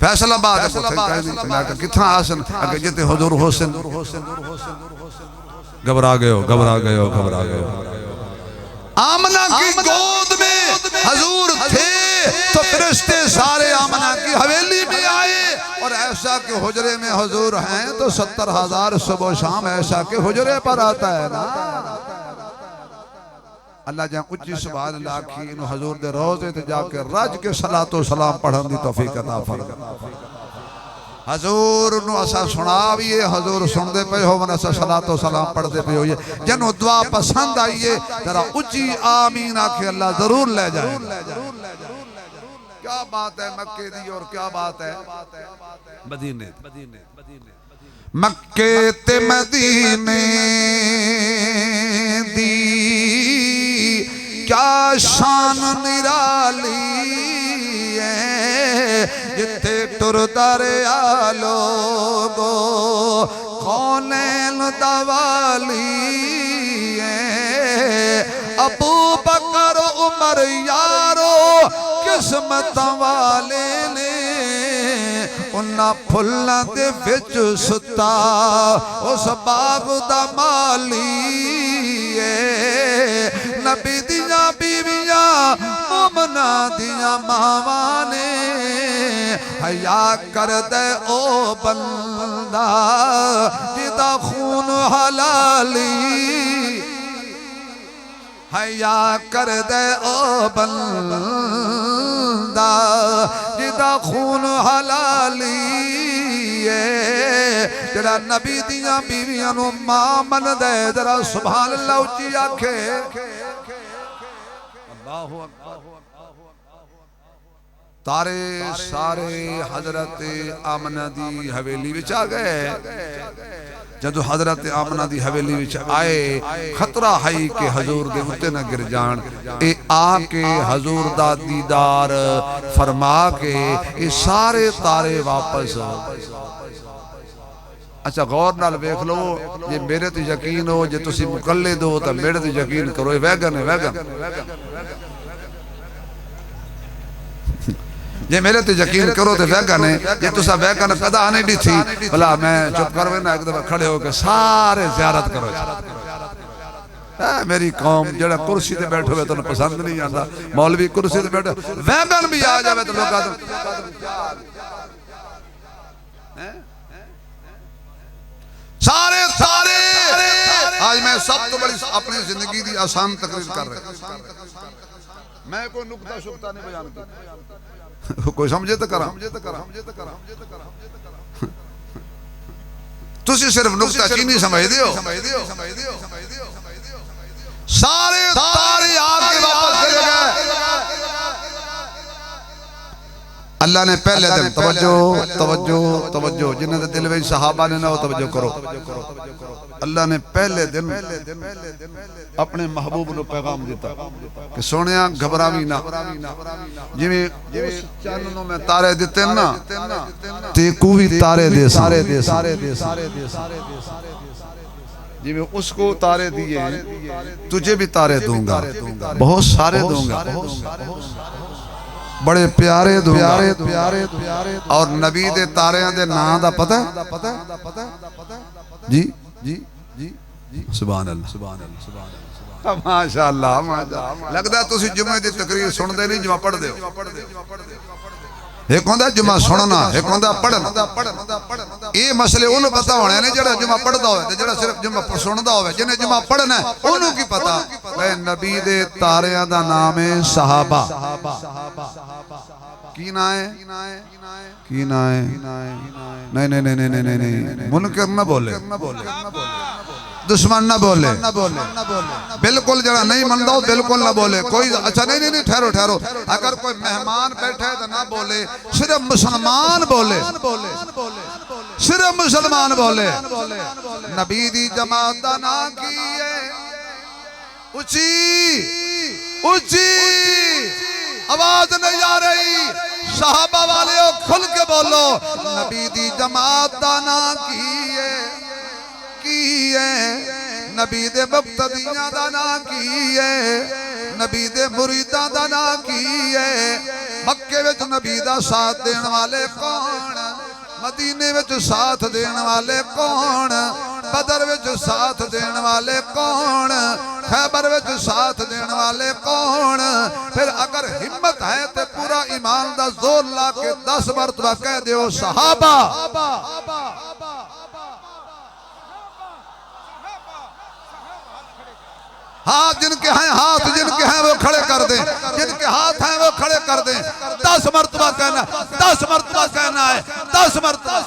फैसलाबाद कितना आसन अगर जिते हुजूर हुसैन घबरा गए हो, घबरा गए हो, घबरा गए हो। आमना की गोद में हुजूर थे तो फरिश्ते सारे आमना की हवेली में आए। और ऐसा के हुजरे में हुजूर हैं तो 70,000 सुबह शाम ऐसा के हुजरे पर आता है ना। अल्लाह जहाँ उच्ची सुभान अल्लाह की इन हुजूर दे रोज़े ते जाके रज के सलातो सलाम पढ़न दी तौफीक अता फरमा। हुजूर नु असा सुना भी है, हुजूर सुनदे पे हो, असा सलातो सलाम पढ़दे पे हो। जनो दुआ पसंद आई है जरा उच्ची आमीन आखे अल्लाह जरूर ले जाए। क्या बात है मक्के दी और क्या बात है मदीने। मक्के ते मदीने दी शान निराली जिथे टुरदा रहा लोगो कौनैन दवाली अबू बकर उमर यारो किस्मत वाले ने उन्ना फुल्लां दे विच सुता उस बाग दा माली नबी दियां बीवियां मोमना दियां मावां ने हया कर दे ओ बंदा जिदा खून हलाली हया कर दे ओ बंदा जिदा खून हलाली जरा नबी दियां बीवियां नू मां मन दे जरा सुभान अल्लाह उच्ची आखे अल्लाहु अकबर। तारे सारे हजरत आमना दी हवेली विच आ गए। जदों हजरत आमना दी हवेली विच आए खतरा है कि हजूर दे उत्ते ना गिर जान। ए आके हजूर दा दीदार फरमा के ये सारे तारे वापस। अच्छा गौर नाल वेख लो, जे मेरे ते यकीन हो, जे तुसी मुकल्लिद हो तो मेरे ते यकीन करो। वैगन है वैगन, जे मेरे ते यकीन करो तो वैगन है। जे तुसा वैगन कदा नहीं दी थी भला मैं चुप कर ना एक दफा खड़े होकर सारे ज़ियारत करो। मेरी कौम जरा कुर्सी ते बैठो हुए तुम पसंद नहीं आता, मौलवी कुर्सी ते बैठो वैगन भी आ जाए तो लोग सारे सारे। आज मैं सब तो बड़ी अपनी जिंदगी की आसान तकरीर कर रहा। मैं कोई नुक्ता शुक्ता नहीं बयान कर, कोई समझे तो करा। तुसी सिर्फ नुक्ता चीनी समझ दियो। सारे तारे आके वापस चले गए। अल्लाह ने पहले दिन तवज्जो तवज्जो तवज्जो जिन्हें दिल में सहाबा ने ना हो तवज्जो करो। अल्लाह ने पहले दिन अपने महबूब को पैगाम दिता कि सोनिया घबरावी ना। जिवें चंद नु मैं तारे दिते ना ते को भी तारे दे सारे दे सारे दे सारे दे सारे दे जिवें उसको तारे दिए तुझे भी तारे दूंगा, बहुत सारे दूंगा, बड़े प्यारे प्यारे प्यारे प्यारे। और नबी दे तारियां दे नाम दा पता जी जी जी सुभान अल्लाह सुभान अल्लाह सुभान अल्लाह माशाअल्लाह माशाअल्लाह। लगदा तुसी जुमे दी तकरीर सुनदे नहीं, जुमा पढ़दे हो। एक होंदा जुमा सुनना, एक होंदा पढ़ना। ये मसले उन्हें पता होने ने जेड़ा जुमा पढ़दा होवे ते जेड़ा सिर्फ जुमा सुनदा होवे। जिन्हें जुमा पढ़ना है ओनू की पता वे नबी दे तारियां दा नाम है सहाबा। की ना है की ना है? नहीं नहीं नहीं नहीं नहीं नहीं, मुनकर ना बोले, दुश्मन ना बोले, बिल्कुल जरा नहीं मनदा बिल्कुल ना बोले कोई। अच्छा नहीं नहीं नहीं, ठहरो ठहरो। अगर कोई मेहमान बैठे तो ना बोले, सिर्फ मुसलमान बोले, सिर्फ मुसलमान बोले। नबी दी जमात दा ना की है ऊंची ऊंची आवाज नहीं आ रही। सहाबा वाले खुल के बोलो। नबी दी जमात दा ना की है नबी दे मुक्तदियां दा ना की है, नबी दे मुरीदां दा ना की है। मक्के विच नबी दा साथ देने वाले कौन, मदीने विच साथ देने वाले कौन, बदर विच साथ देने वाले कौन, खैबर विच साथ देने वाले कौन। फिर अगर हिम्मत है तो पूरा ईमान दा जोर ला के 10 मरतबा कह दियो सहाबा। हाथ जिनके हैं, हाथ जिनके हैं वो खड़े कर दें, जिनके हाथ हैं वो खड़े कर दें। 10 मरतबा कहना, 10 मरतबा कहना है, 10 मरतबा।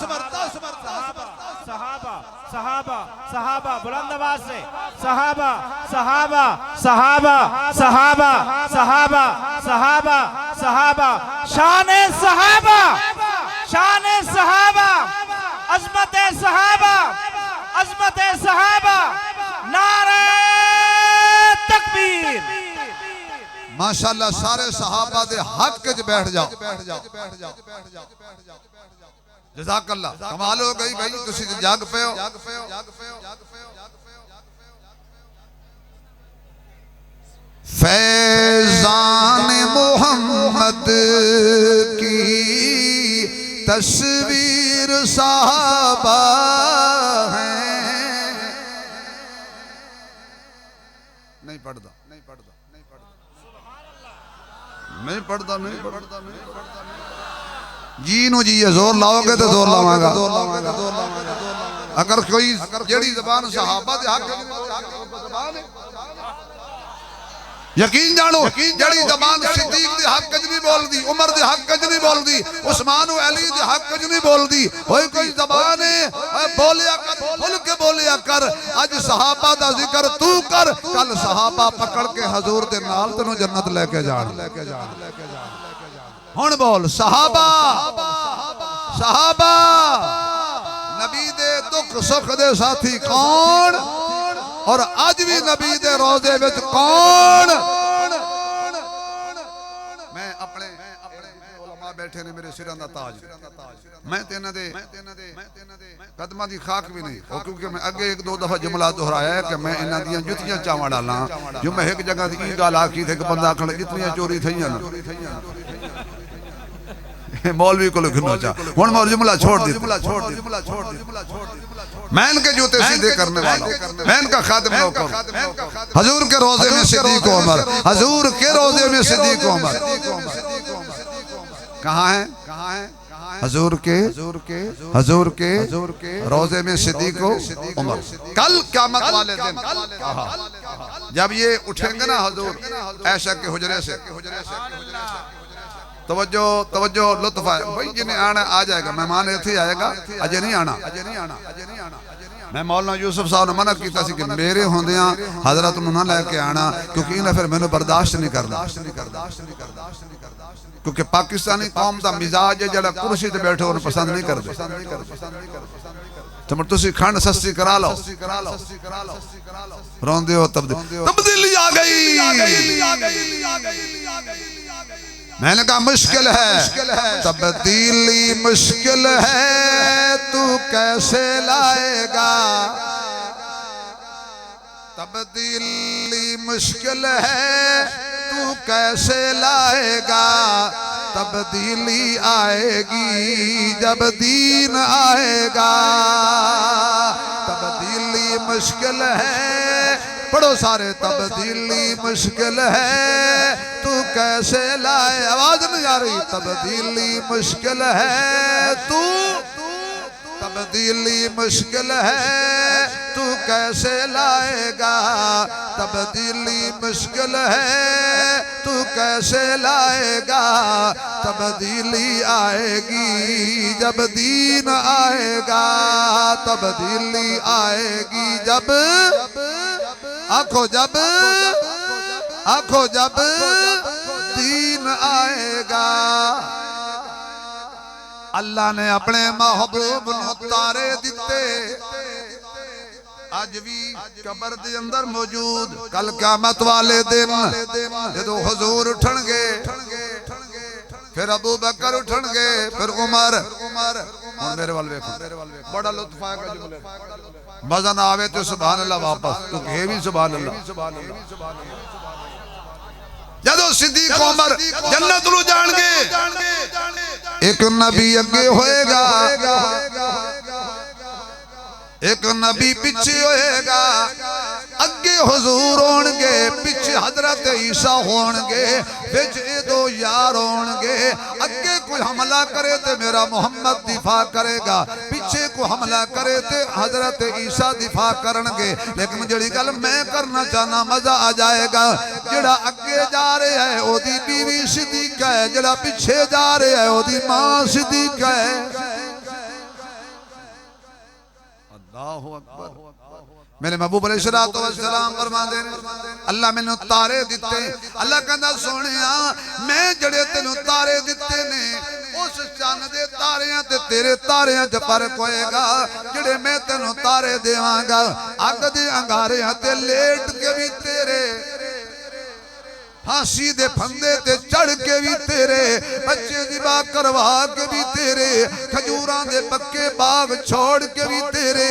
सहाबा सहाबा सहाबा बुलंद आवाज से सहाबा सहाबा सहाबा सहाबा सहाबा सहाबा सहाबा। शाने सहाबा शाने सहाबा, अजमत सहाबा अजमत सहाबा। नारे तकबीर माशाअल्लाह सारे सहाबा दे हक च बैठ जाओ। जज़ाकल्लाह, कमाल हो गई भाई, तुसी जाग पे हो। फैज़ान मोहम्मद की तस्वीर साहबा है। नहीं पढ़ता, नहीं पढ़ता, नहीं पढ़ता, नहीं पढ़ता, नहीं पढ़ता, नहीं पढ़ता। जी नु जी है, जोर लाओगे तो जोर लावांगा। अगर कोई जेड़ी ज़बान सहाबा दे हक यकीन जानो, जड़ी जबान सिद्दीक दे हक च नहीं बोलदी, उमर दे हक च नहीं बोलदी, उस्मान अली दे हक च नहीं बोलदी। होई कोई जबान है बोलिया कर, खुल के बोलिया कर। अज सहाबा दा जिक्र तू कर, कल सहाबा पकड़ के हजूर दे नाल तेनू जन्नत लेके जाण। हुण बोल सहाबा, सहाबा नबी दे दुख सुख दे साथी कौन, और आज भी नबी दे रोजे विच कौन। मैं अपने उलमा बैठे ने मेरे सिरां दा ताज, मैं तेना दे कदमां दी खाक भी नहीं हो, क्योंकि मैं अगे एक दो दफा जुमला दोहराया है कि मैं इन्हां दियां जुतियां चावां डालां। जो मैं एक जगह दी गल आखी थे कि बंदा आखण जितनियां चोरी थईयां ना मौलवी को घिनो चा। हुण मैं जुमला छोड़ दी, मैं इनके जूते सीधे करने वाला, मैं इनका खादिम नौकर। हजूर के रोजे में सिद्दीक उमर, हजूर के रोजे में सिद्दीक उमर। कहाँ है, कहाँ है हजूर के रोजे में सिद्दीक उमर। कल क़यामत वाले दिन जब ये उठेंगे ना हजूर ऐशा के हुजरे से, तवज्जो तवज्जो लुत्फ है भाई, जिन्हें आना आ जाएगा, मेहमान इत्थे आएगा, अजे नहीं आना। मैं मौलाना यूसुफ साहब ने मना किया कि मेरे होंदियां हजरत नूं ना लेके आना, क्योंकि इन्हें फिर मैंने बर्दाश्त नहीं करना। क्योंकि पाकिस्तानी कौम का मिजाज है जरा कुर्सी ते बैठे उन्हें पसंद नहीं करते। तो तुसी खंड सस्ती करा लो, रोंदे हो तब्दीली आ गई। मैंने कहा मुश्किल है तब्दीली, मुश्किल है तू कैसे लाएगा। तब्दीली मुश्किल है तू कैसे लाएगा। तब्दीली आएगी जब दीन आएगा। तब्दीली मुश्किल है, पढ़ो सारे, तब्दीली मुश्किल है तू कैसे लाए। आवाज नहीं आ रही। तब्दीली मुश्किल है तू, तब्दीली मुश्किल है तू कैसे लाएगा। तब्दीली मुश्किल है तू कैसे लाएगा। तब्दीली आएगी जब दीन आएगा। तब्दीली आएगी जब, आखो जब, आखो जब दीन आएगा। अल्लाह ने अपने महबूब नूं तारे दिते, अज भी कबर दे अंदर मौजूद। कल क़यामत वाले दिन जदों हुजूर उठणगे, फिर अबू बकर उठणगे, फिर उमर। हुण मेरे वाल वेखो, बड़ा लुत्फ आएगा जुमले, मजा ना आवे तो सुभान अल्लाह वापस, तो ये भी सुभान अल्लाह। जदों सिद्दीक उमर जन्नत नूं जाणगे, एक नबी अगे होएगा, एक नबी पिछे होएगा। अगे हुजूर होणगे, पिछे हजरत ईसा होणगे, विच दो यार होणगे। अगे कोई हमला करे तो मेरा मोहम्मद दिफा करेगा, पिछे को हमला करे तो हजरत ईसा दिफा करनगे। लेकिन जिहड़ी गल मैं करना चाहना, मजा आ जाएगा। जिहड़ा अगे जा रहा है ओदी बीवी सिद्दीक है, जिहड़ा पिछे जा रहा है ओदी मां सिद्दीक है। अल्लाहु अकबर। मेरे महबूब अलैहिस्सलातु वस्सलाम फरमांदे ने अल्लाह मैनू तारे दिते। अल्लाह कहंदा सोहणिया मैं जड़े तेनू तारे दिते ने, उस चंद दे तारियां ते तेरे तारियां च फर्क होएगा। जिहड़े मैं तेनू तारे देवांगा, अग दे अंगारियां ते लेट के भी तेरे फांसी दे फंदे ते चढ़ के भी तेरे, बच्चे दिबा करवा के भी तेरे, खजूरां दे पक्के बाग छोड़ के भी तेरे,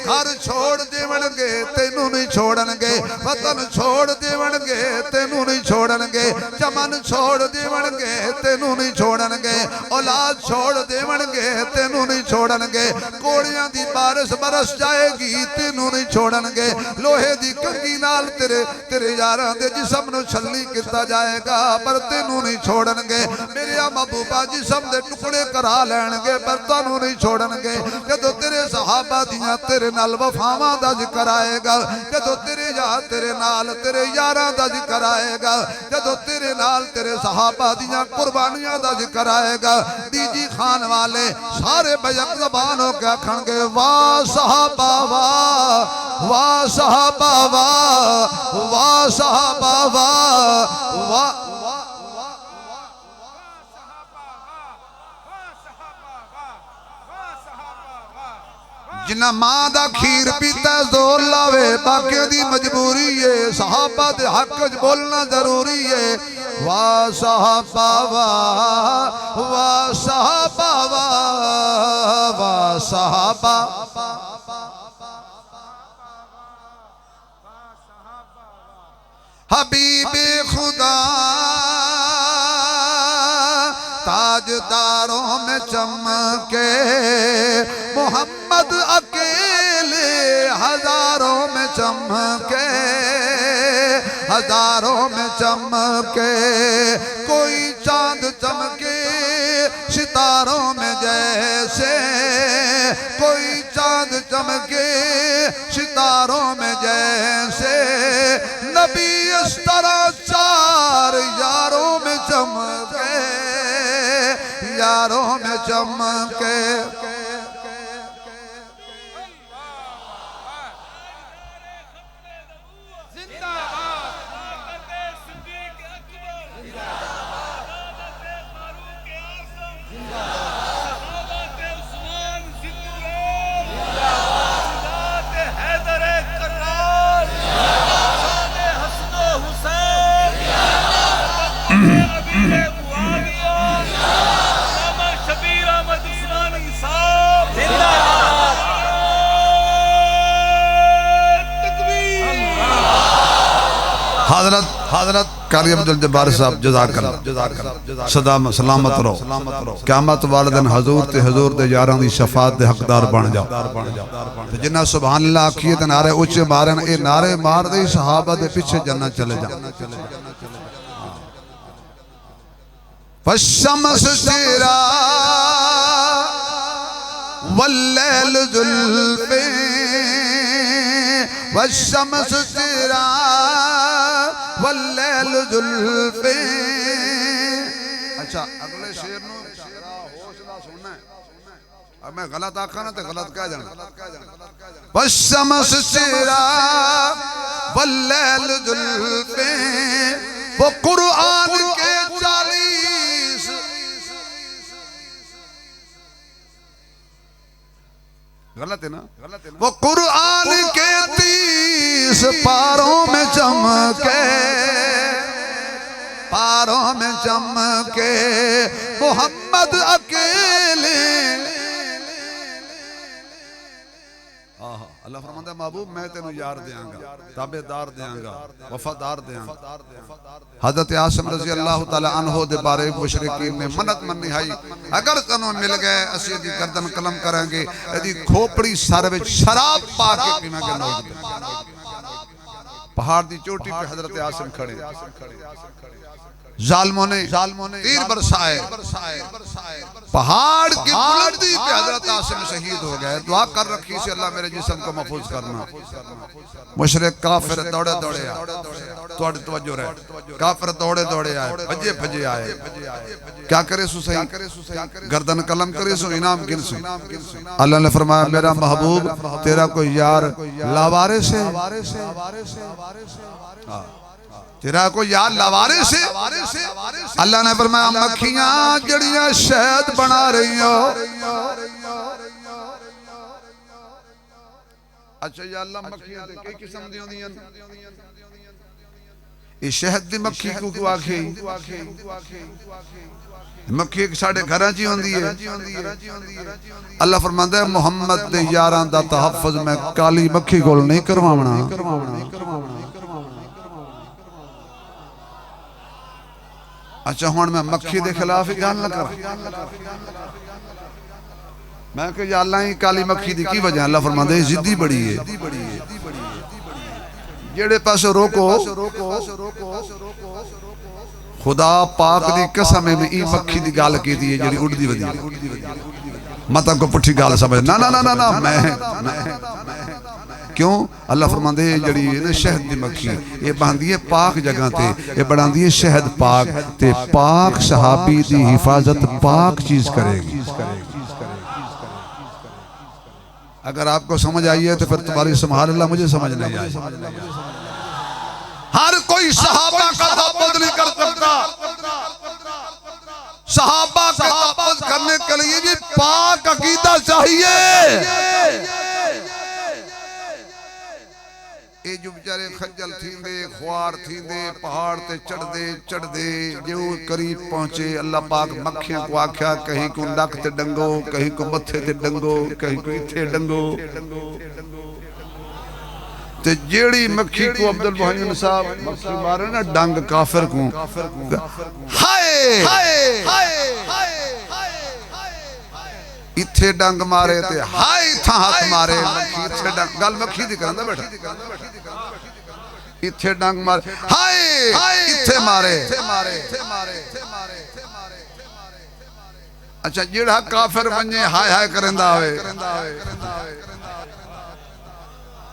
घर छोड़ देवणगे तेनू नहीं छोड़नगे, वतन छोड़ देवणगे तेनू नहीं छोड़नगे, चमन छोड़ देवणगे तेनू नहीं छोड़नगे, औलाद छोड़ देवणगे तेनू नहीं छोड़नगे, कोड़ियां दी बारिश बरस जाएगी तेनू नहीं छोड़नगे, लोहे दी कंगी नाल तेरे तेरे यारां दे जिस्म नूं छल्ली किता जाएगा पर तेनू नहीं छोड़नगे, मेरे महबूबा जिस्म दे टुकड़े करा लैणगे पर तैनू नहीं छोड़नगे, जदों तेरे सहाबा दियां तेरे नाल वफावां दा जिक्र आएगा, जदों तेरे नाल तेरे यारां दा जिक्र आएगा, जदों तेरे नाल तेरे सहाबा दियां कुर्बानियां दा जिक्र आएगा, डीजी खान वाले सारे बजक ज़बान हो के आखणगे वाह सहाबा वाह, वाह सहाबा वाह, वाह सहाबा वाह, वाह जिन्ना मां दा खीर पीता जोर लावे, बाकी दी मजबूरी है, सहाबा दे हक च बोलना जरूरी है, वाह सहाबा वाह, वाह सहाबा वाह, वाह सहाबा हबीबे खुदा ताजदारों में चमके, मोहम्मद अकेले हजारों में चमके, हजारों में चमके, कोई चांद चमके सितारों में जैसे, कोई चांद चमके सितारों में जैसे, नबी इस तरह चार यारों में चमके, यारों में चमके। हजरत हजरत कारी अब्दुल जब्बार साहब जज़ाकल्लाह सदा सलामत रहो, क़यामत वाले दिन हजूर ते हजूर दे यारां दी शफाअत दे हकदार बन जाओ, ते जिन्ना सुभान अल्लाह आखिए ते नारे उच्चे मारन, ए नारे मार दे सहाबा दे पीछे जन्नत चले जा। वशम्स तेरा वल्लैल जुल्फे, वशम्स तेरा वल्लैल जुल्फे। अच्छा अगले शेर नु होश नाल सुनना है, अब मैं गलत आखा ना तो गलत कह जाना। वशम्स तेरा वल्लैल जुल्फे, वो कुरआन के 40 गलत है ना, वो कुरआन के 30 पारों में चमके, पारों में चमके, मोहम्मद अकेले। अल्लाह फरमाता है महबूब मैं तेनू यार देंगा, ताबेदार देंगा, वफादार देंगा। हजरत आसिम रज़ी अल्लाह तआला अन्हु दे बारे मुशरिकीन ने मन्नत मन्नी है, अगर तनु मिल गए असी दी गर्दन कलम करेंगे, एदी खोपड़ी सर विच शराब पा के पीवांगे। पहाड़ दी चोटी पे हजरत आसिम खड़े, जालिमों ने तीर बरसाए, पहाड़ की बुलंदी पे हजरत आसिम शहीद हो गए। दुआ कर रखी से अल्लाह मेरे जिस्म को महफूज करना। मुशरिक काफिर दौड़े दौड़े आए, थोड़ी तवज्जो रहे, काफिर दौड़े दौड़े आए, भजे भजे आए, क्या करे सु सही, गर्दन कलम करे सु इनाम गिन सु। अल्लाह ने फरमाया मेरा महबूब तेरा कोई यार लावारिस है, तेरा कोई यार लावारिस है। अल्लाह ने फरमाया मक्खियां जड़ियां शहद बना रही हो। अच्छा या अल्लाह मक्खियां ते कई किस्म दी होंदियां, ये शहद दी मक्खी को आखे मक्खी एक साढ़े घर च होंदी है। अल्लाह फरमांदा है मोहम्मद दे यारां दा तहफ्फुज मैं काली मक्खी कोल नहीं करवावना। अच्छा हुण मैं मक्खी दे खिलाफ ही गल न करा। मैं कह या अल्लाह ही काली मक्खी दी की वजह? अल्लाह फरमांदा है जिद्दी बड़ी है। जेड़े पासों रोको खुदा पाक दी कसम में ई मक्खी दी गल कीती है जेड़ी उड़दी वदी मत को पुठी गल समझ ना ना ना ना, ना मैं क्यों? अल्लाह फरमांदे जड़ी है शहद दी मक्खी ये बहंदी है पाक जगह ते, ये बनांदी है शहद पाक ते पाक सहाबी दी हिफाजत पाक चीज करेगी। अगर आपको समझ आई है तो फिर तुम्हारी संभाल अल्लाह, मुझे समझ नहीं आई। हर कोई सहाबा का तहफ्फुज नहीं कर सकता। सहाबा का तहफ्फुज करने के लिए भी पाक अकीदा चाहिए। ये जो बेचारे खज्जल थींदे ख्वार थींदे पहाड़ ते चढ़दे जो करीब पहुंचे अल्लाह पाक मक्खियां को आख्या कहीं को नक ते डंगो, कहीं को मथे ते डंगो, कहीं को इथे डंगो। ते जेड़ी मक्खी को अब्दुल मोहन साहब मक्खी मारे ना डंग काफिर को हाय इथे डंग मारे ते हाय इथा हाथ मारे मक्खी इथे डंग गल मक्खी दी करंदा बैठा इथे डंग मारे हाय इथे मारे। अच्छा जेड़ा काफिर वने हाय हाय करंदा होवे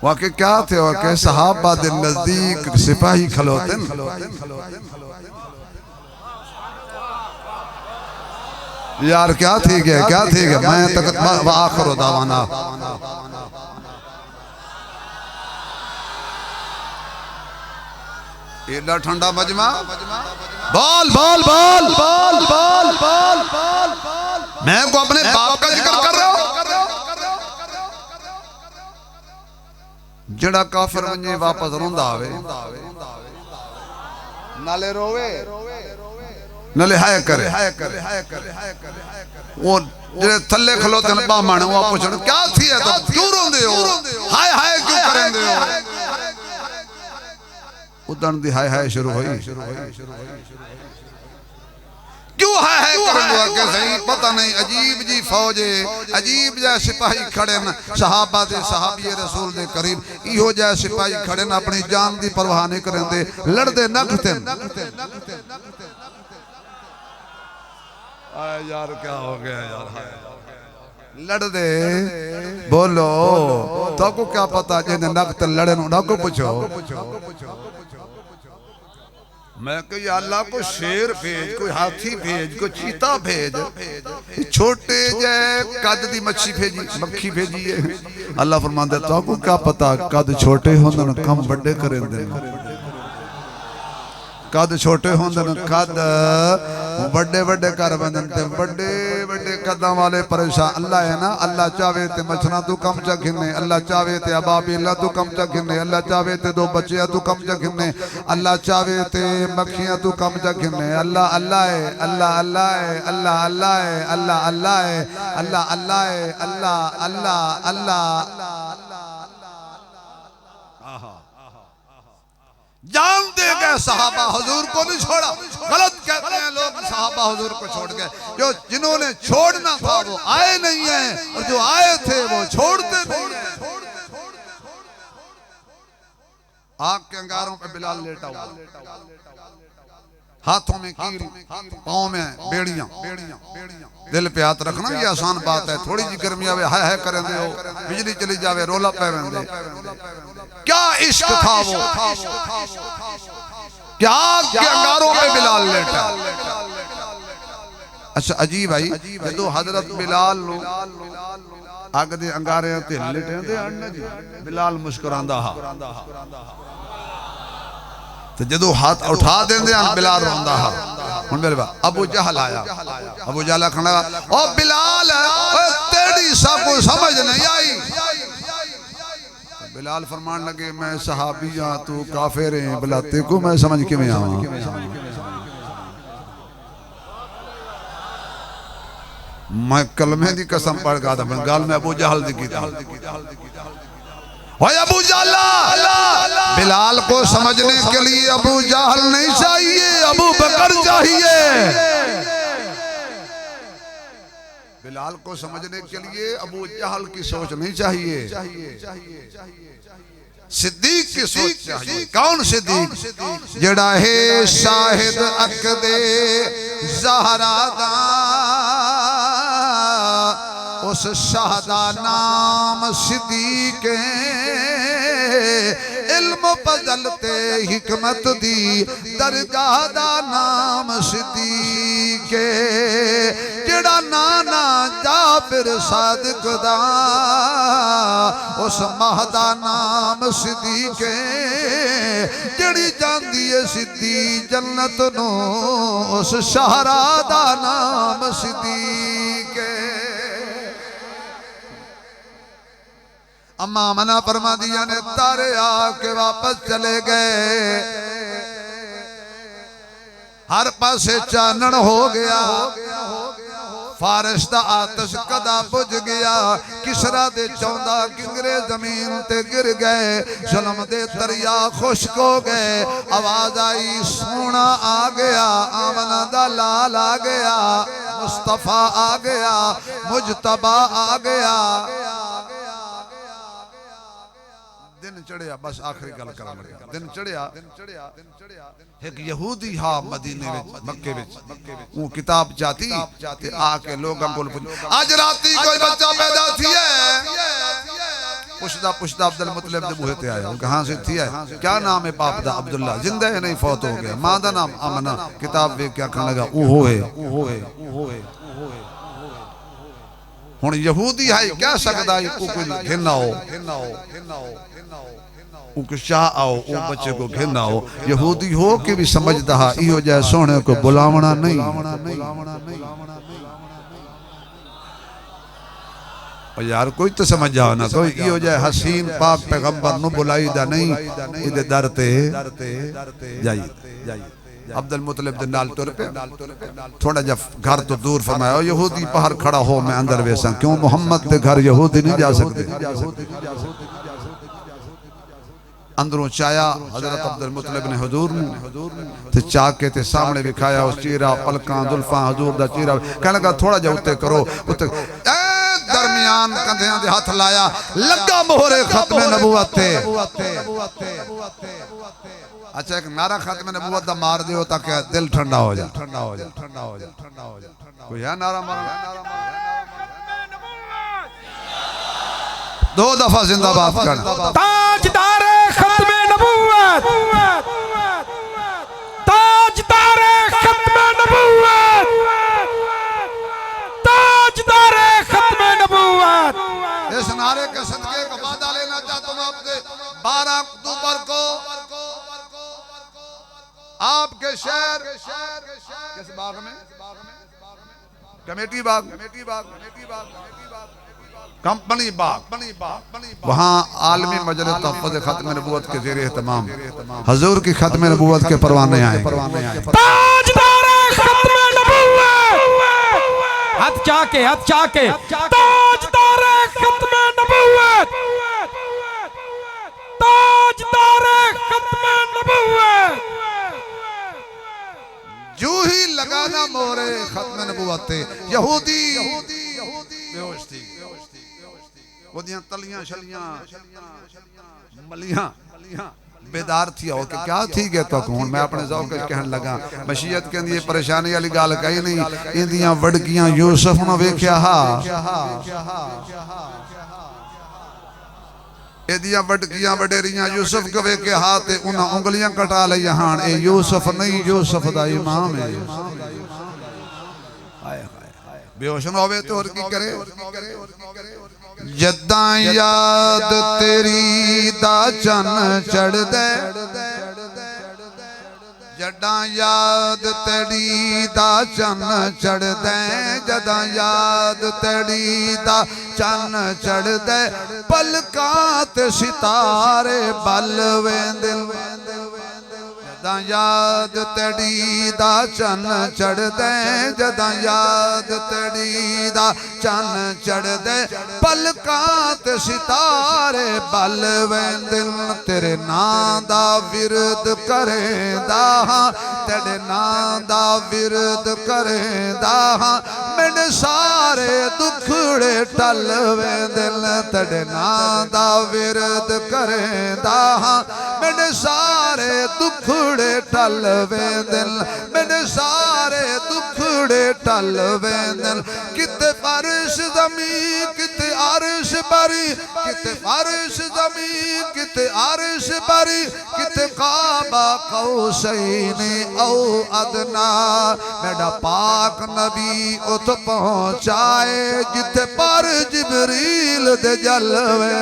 वाके क्या थे? वाके सहाबा दे नजदीक सिपाही खलोते यार क्या ठीक है क्या ठीक है। मैं तक आखिर दावाना एडा ठंडा मजमा बोल बोल बोल बोल बोल बोल मैं को अपने बाप का जिक्र कर रहा हूं। जड़ा काफिर वने वापस रोंदा आवे नाले रोवे नाले हाय करे वो जेड़े थल्ले खलोते न बामण वो पूछण क्या थी है तो क्यों रोंदे हो हाय हाय क्यों करंदे हो? उदन दी हाय हाय शुरू हुई क्यों हाय हाय करंदे हो के सही पता नहीं। अजीब जी फौज है अजीब जै सिपाही खड़े न सहाबा दे सहाबी रसूल दे करीब इहो जै सिपाही खड़े न अपनी जान दी परवाह नहीं करंदे लड़दे नखते यार क्या हो गया यार लड़ दे बोलो तो को क्या पता जिन्हें नख्त लड़े ना को पूछो। मैं कही अल्लाह को शेर भेज कोई हाथी भेज कोई चीता भेज छोटे जय कद दी मच्छी भेजी मक्खी भेजी है। अल्लाह फरमांदा तो को क्या पता कद छोटे होंदे न कम बड़े करेंदे कद छोटे होंदे न कद बड़े बड़े कर बंदन ते बड़े बड़े कदम वाले परेशान अल्लाह है ना। अल्लाह चाहे ते मछना तू कम च खिने, अल्लाह चाहे ते अबाबीला तू कम च खिने, अल्लाह चाहे ते दो बच्चियां तू कम च खिने, अल्लाह चाहे ते मक्खियां तू कम च खिने। अल्लाह अल्लाह है अल्लाह अल्लाह है अल्लाह अल्लाह है अल्लाह अल्लाह है अल्लाह अल्लाह है अल्लाह अल्लाह अल्लाह। जान दे गए सहाबा हुजूर को नहीं छोड़ा। गलत कहते हैं लोग सहाबा हुजूर को छोड़ गए। जो जिन्होंने छोड़ना था वो आए नहीं है और जो आए थे वो छोड़ते नहीं है। आग के अंगारों पे बिलाल लेटा हुआ हाथों में कील पाँव में बेड़ियां दिल पे हाथ रखना ये आसान बात है। थोड़ी जी गर्मी आवे हाय हाय करेंदे हो बिजली चली जावे रोला पैवेंदे। क्या इश्क था वो क्या आग के अंगारों पे बिलाल लेटा। अच्छा अजीब भाई जो हजरत बिलाल नो अग दे अंगारे ते लेटे ते अन्न जी बिलाल मुस्कुरांदा हा तो जदों हाथ उठा देंदे बिलाल रोंदा हा। हुण मेरे बा अबू जहल आया अबू जहल खड़ा ओ बिलाल ओ तेरी सब समझ नहीं आई। बिलाल फरमान लगे मैं सहाबी हाँ तू काफिर है बुलाते को मैं समझ के में आवा मैं कलमे दी कसम पढ़ गया था बंगाल में अबू जहल दी की अबू जहल बिलाल को समझने के लिए अबू जहल नहीं चाहिए अबू बकर चाहिए बिलाल को समझने के लिए अबू जहल की सोच नहीं चाहिए सिद्दीक की सोच चाहिए कौन सिद्दीक जड़ा है शाहिद अकदे ज़हरा दा उस शाहदा नाम सिद्दीक इल्म बदलते हिकमत दी दरगाह नाम सिद्दीक जड़ा नाना जाबिर सादिक दा उस महदा नाम सिद्दीक जड़ी जांदी है सिद्धी जन्नत नो उस शहरा दा नाम सिद्दीक अम्मा मना फरमा दिया ने तारे आके वापस चले गए हर पासे चानन हो गया फारिश दा आतश कदा बुझ गया किसरा दे चौंदा किंगरे जमीन ते गिर गए जुल्म दे दरिया खुश्क हो गए आवाज आई सोना आ गया आमना दा लाल आ गया मुस्तफा आ गया मुजतबा आ गया दिन चढ़िया बस आखिरी गल कर दिन चढ़िया एक यहूदी हा मदीने विच मक्के विच वो किताब चाहती ते आके लोगों को आज राती कोई बच्चा पैदा थी है पुछदा पुछदा अब्दुल मुतलिब दे बूहे ते आया कहां से थी है क्या नाम है बाप दा अब्दुल्ला जिंदा है नहीं फौत हो गया मां दा नाम आमना किताब वे क्या कहने लगा ओहो है हुन यहूदी है क्या सकदा है को कोई घिना हो शाह आओ ओ बच्चे को घेना हो यहूदी हो के भी समझदा हा इहो जाय सोने को बुलावना नहीं और यार कोई तो समझ जाओ ना कोई इहो जाय हसीन पाक पैगंबर नु बुलाईदा नहीं इदे दर ते जाइए अब्दुल मुतलिब दे नाल तुर पे थोड़ा जा घर तो दूर फरमाया यहूदी बाहर खड़ा हो मैं अंदर वेसा क्यों मोहम्मद दे घर यहूदी नहीं जा सकते अंदरों चाया हजरत अब्दुल मुतलिब ने हुजूर ते चाके ते सामने विखाया उस चीरा पलकां जुल्फां हुजूर दा चीरा कहने लगा थोड़ा जा उत्ते करो उत्ते दरमियान कंधेयां दे हाथ लाया लगा मोहरे खत्म नबूवत ते अच्छा एक नारा खत्म नबूवत दा मार दियो ताकि दिल ठंडा हो जाए कोई है नारा मारना दो दफा जिंदाबाद कर ताजदार खत्मे नबूवत ताजदार खत्मे नबूवत ताजदार खत्मे नबूवत इस नारे के सदके का वादा लेना चाहता हूं आपसे 12 अक्टूबर को आपके शहर किस बाग में कमेटी बाग कंपनी बाग वहाँ आलमी मजलिस तहफ़्फ़ुज़ खत्म नबूवत के ज़ेरे एहतमाम हुजूर की खत्म नबूवत के परवाने आए ताजदार खत्म नबूवत हाथ चाके ताजदार खत्म नबूवत ताजदार खत्म नबूवत जो ही लगाना मोरे खत्म नबूवत यहूदी बेहोश थी ओदियां तलियां छलियां मलियां बेदार थी हो कि क्या थी गया तो कौन मैं अपने ज़ौक़ कहन लगा मशीयत के अंदर परेशानी वाली गाल कही नहीं इंदियां वड़कियां यूसुफ ने वेख्या हा एदियां वड़कियां वडेरियां यूसुफ को वेख्या हा ते उन्हां उंगलियां कटा लईयां हां ए यूसुफ नहीं यूसुफ दा इमाम है बेहोश न होवे तो और की करे जद्दां याद तेरी दा चन चढ़ दे जदा याद तेरी दा चन चढ़ दे जदा याद तेरी दा चन चढ़ दे पलकां ते सितारे बल वेंदे जदा याद तेरी दा चन चढ़ दे जदा याद तेरी दा चन चढ़ दे पलकां ते सितारे बल वेंदे तेरे नां दा विरद करेंदा तेरे नां दा विरद करेंदा मैंने सारे दुखड़े टल वेंदे तेरे नां दा विरद करेंदा मैंने सारे दुखड़े टल वेंदे मैंने सारे दुखड़े टल वेंदे किते फर्श ज़मीन किते अर्श बरी किते फर्श ज़मीन किते अर्श बरी किते काबा कौसैन औ अदना मेरा पाक नबी उत पहुंचाए जिथे पर जिबरील दे जलवे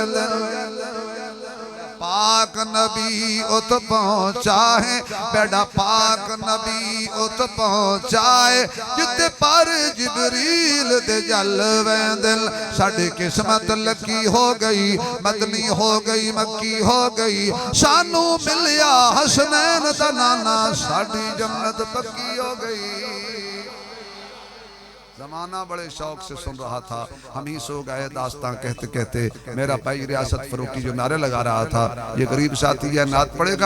पाक नबी उत पहुंचाए बेड़ा पाक नबी उत पहुंचाए जिते पर जिबरील दे जलवे दिल साडी किस्मत लकी हो गई मदनी हो गई मक्की हो गई सानू मिलिया हसनैन दा नाना साडी जन्नत पक्की हो गई जमाना बड़े शौक से सुन रहा था हम ही सो गए दास्तां कहते कहते मेरा भाई रियासत फरूकी जो नारे लगा रहा था ये गरीब साथी है नात पड़ेगा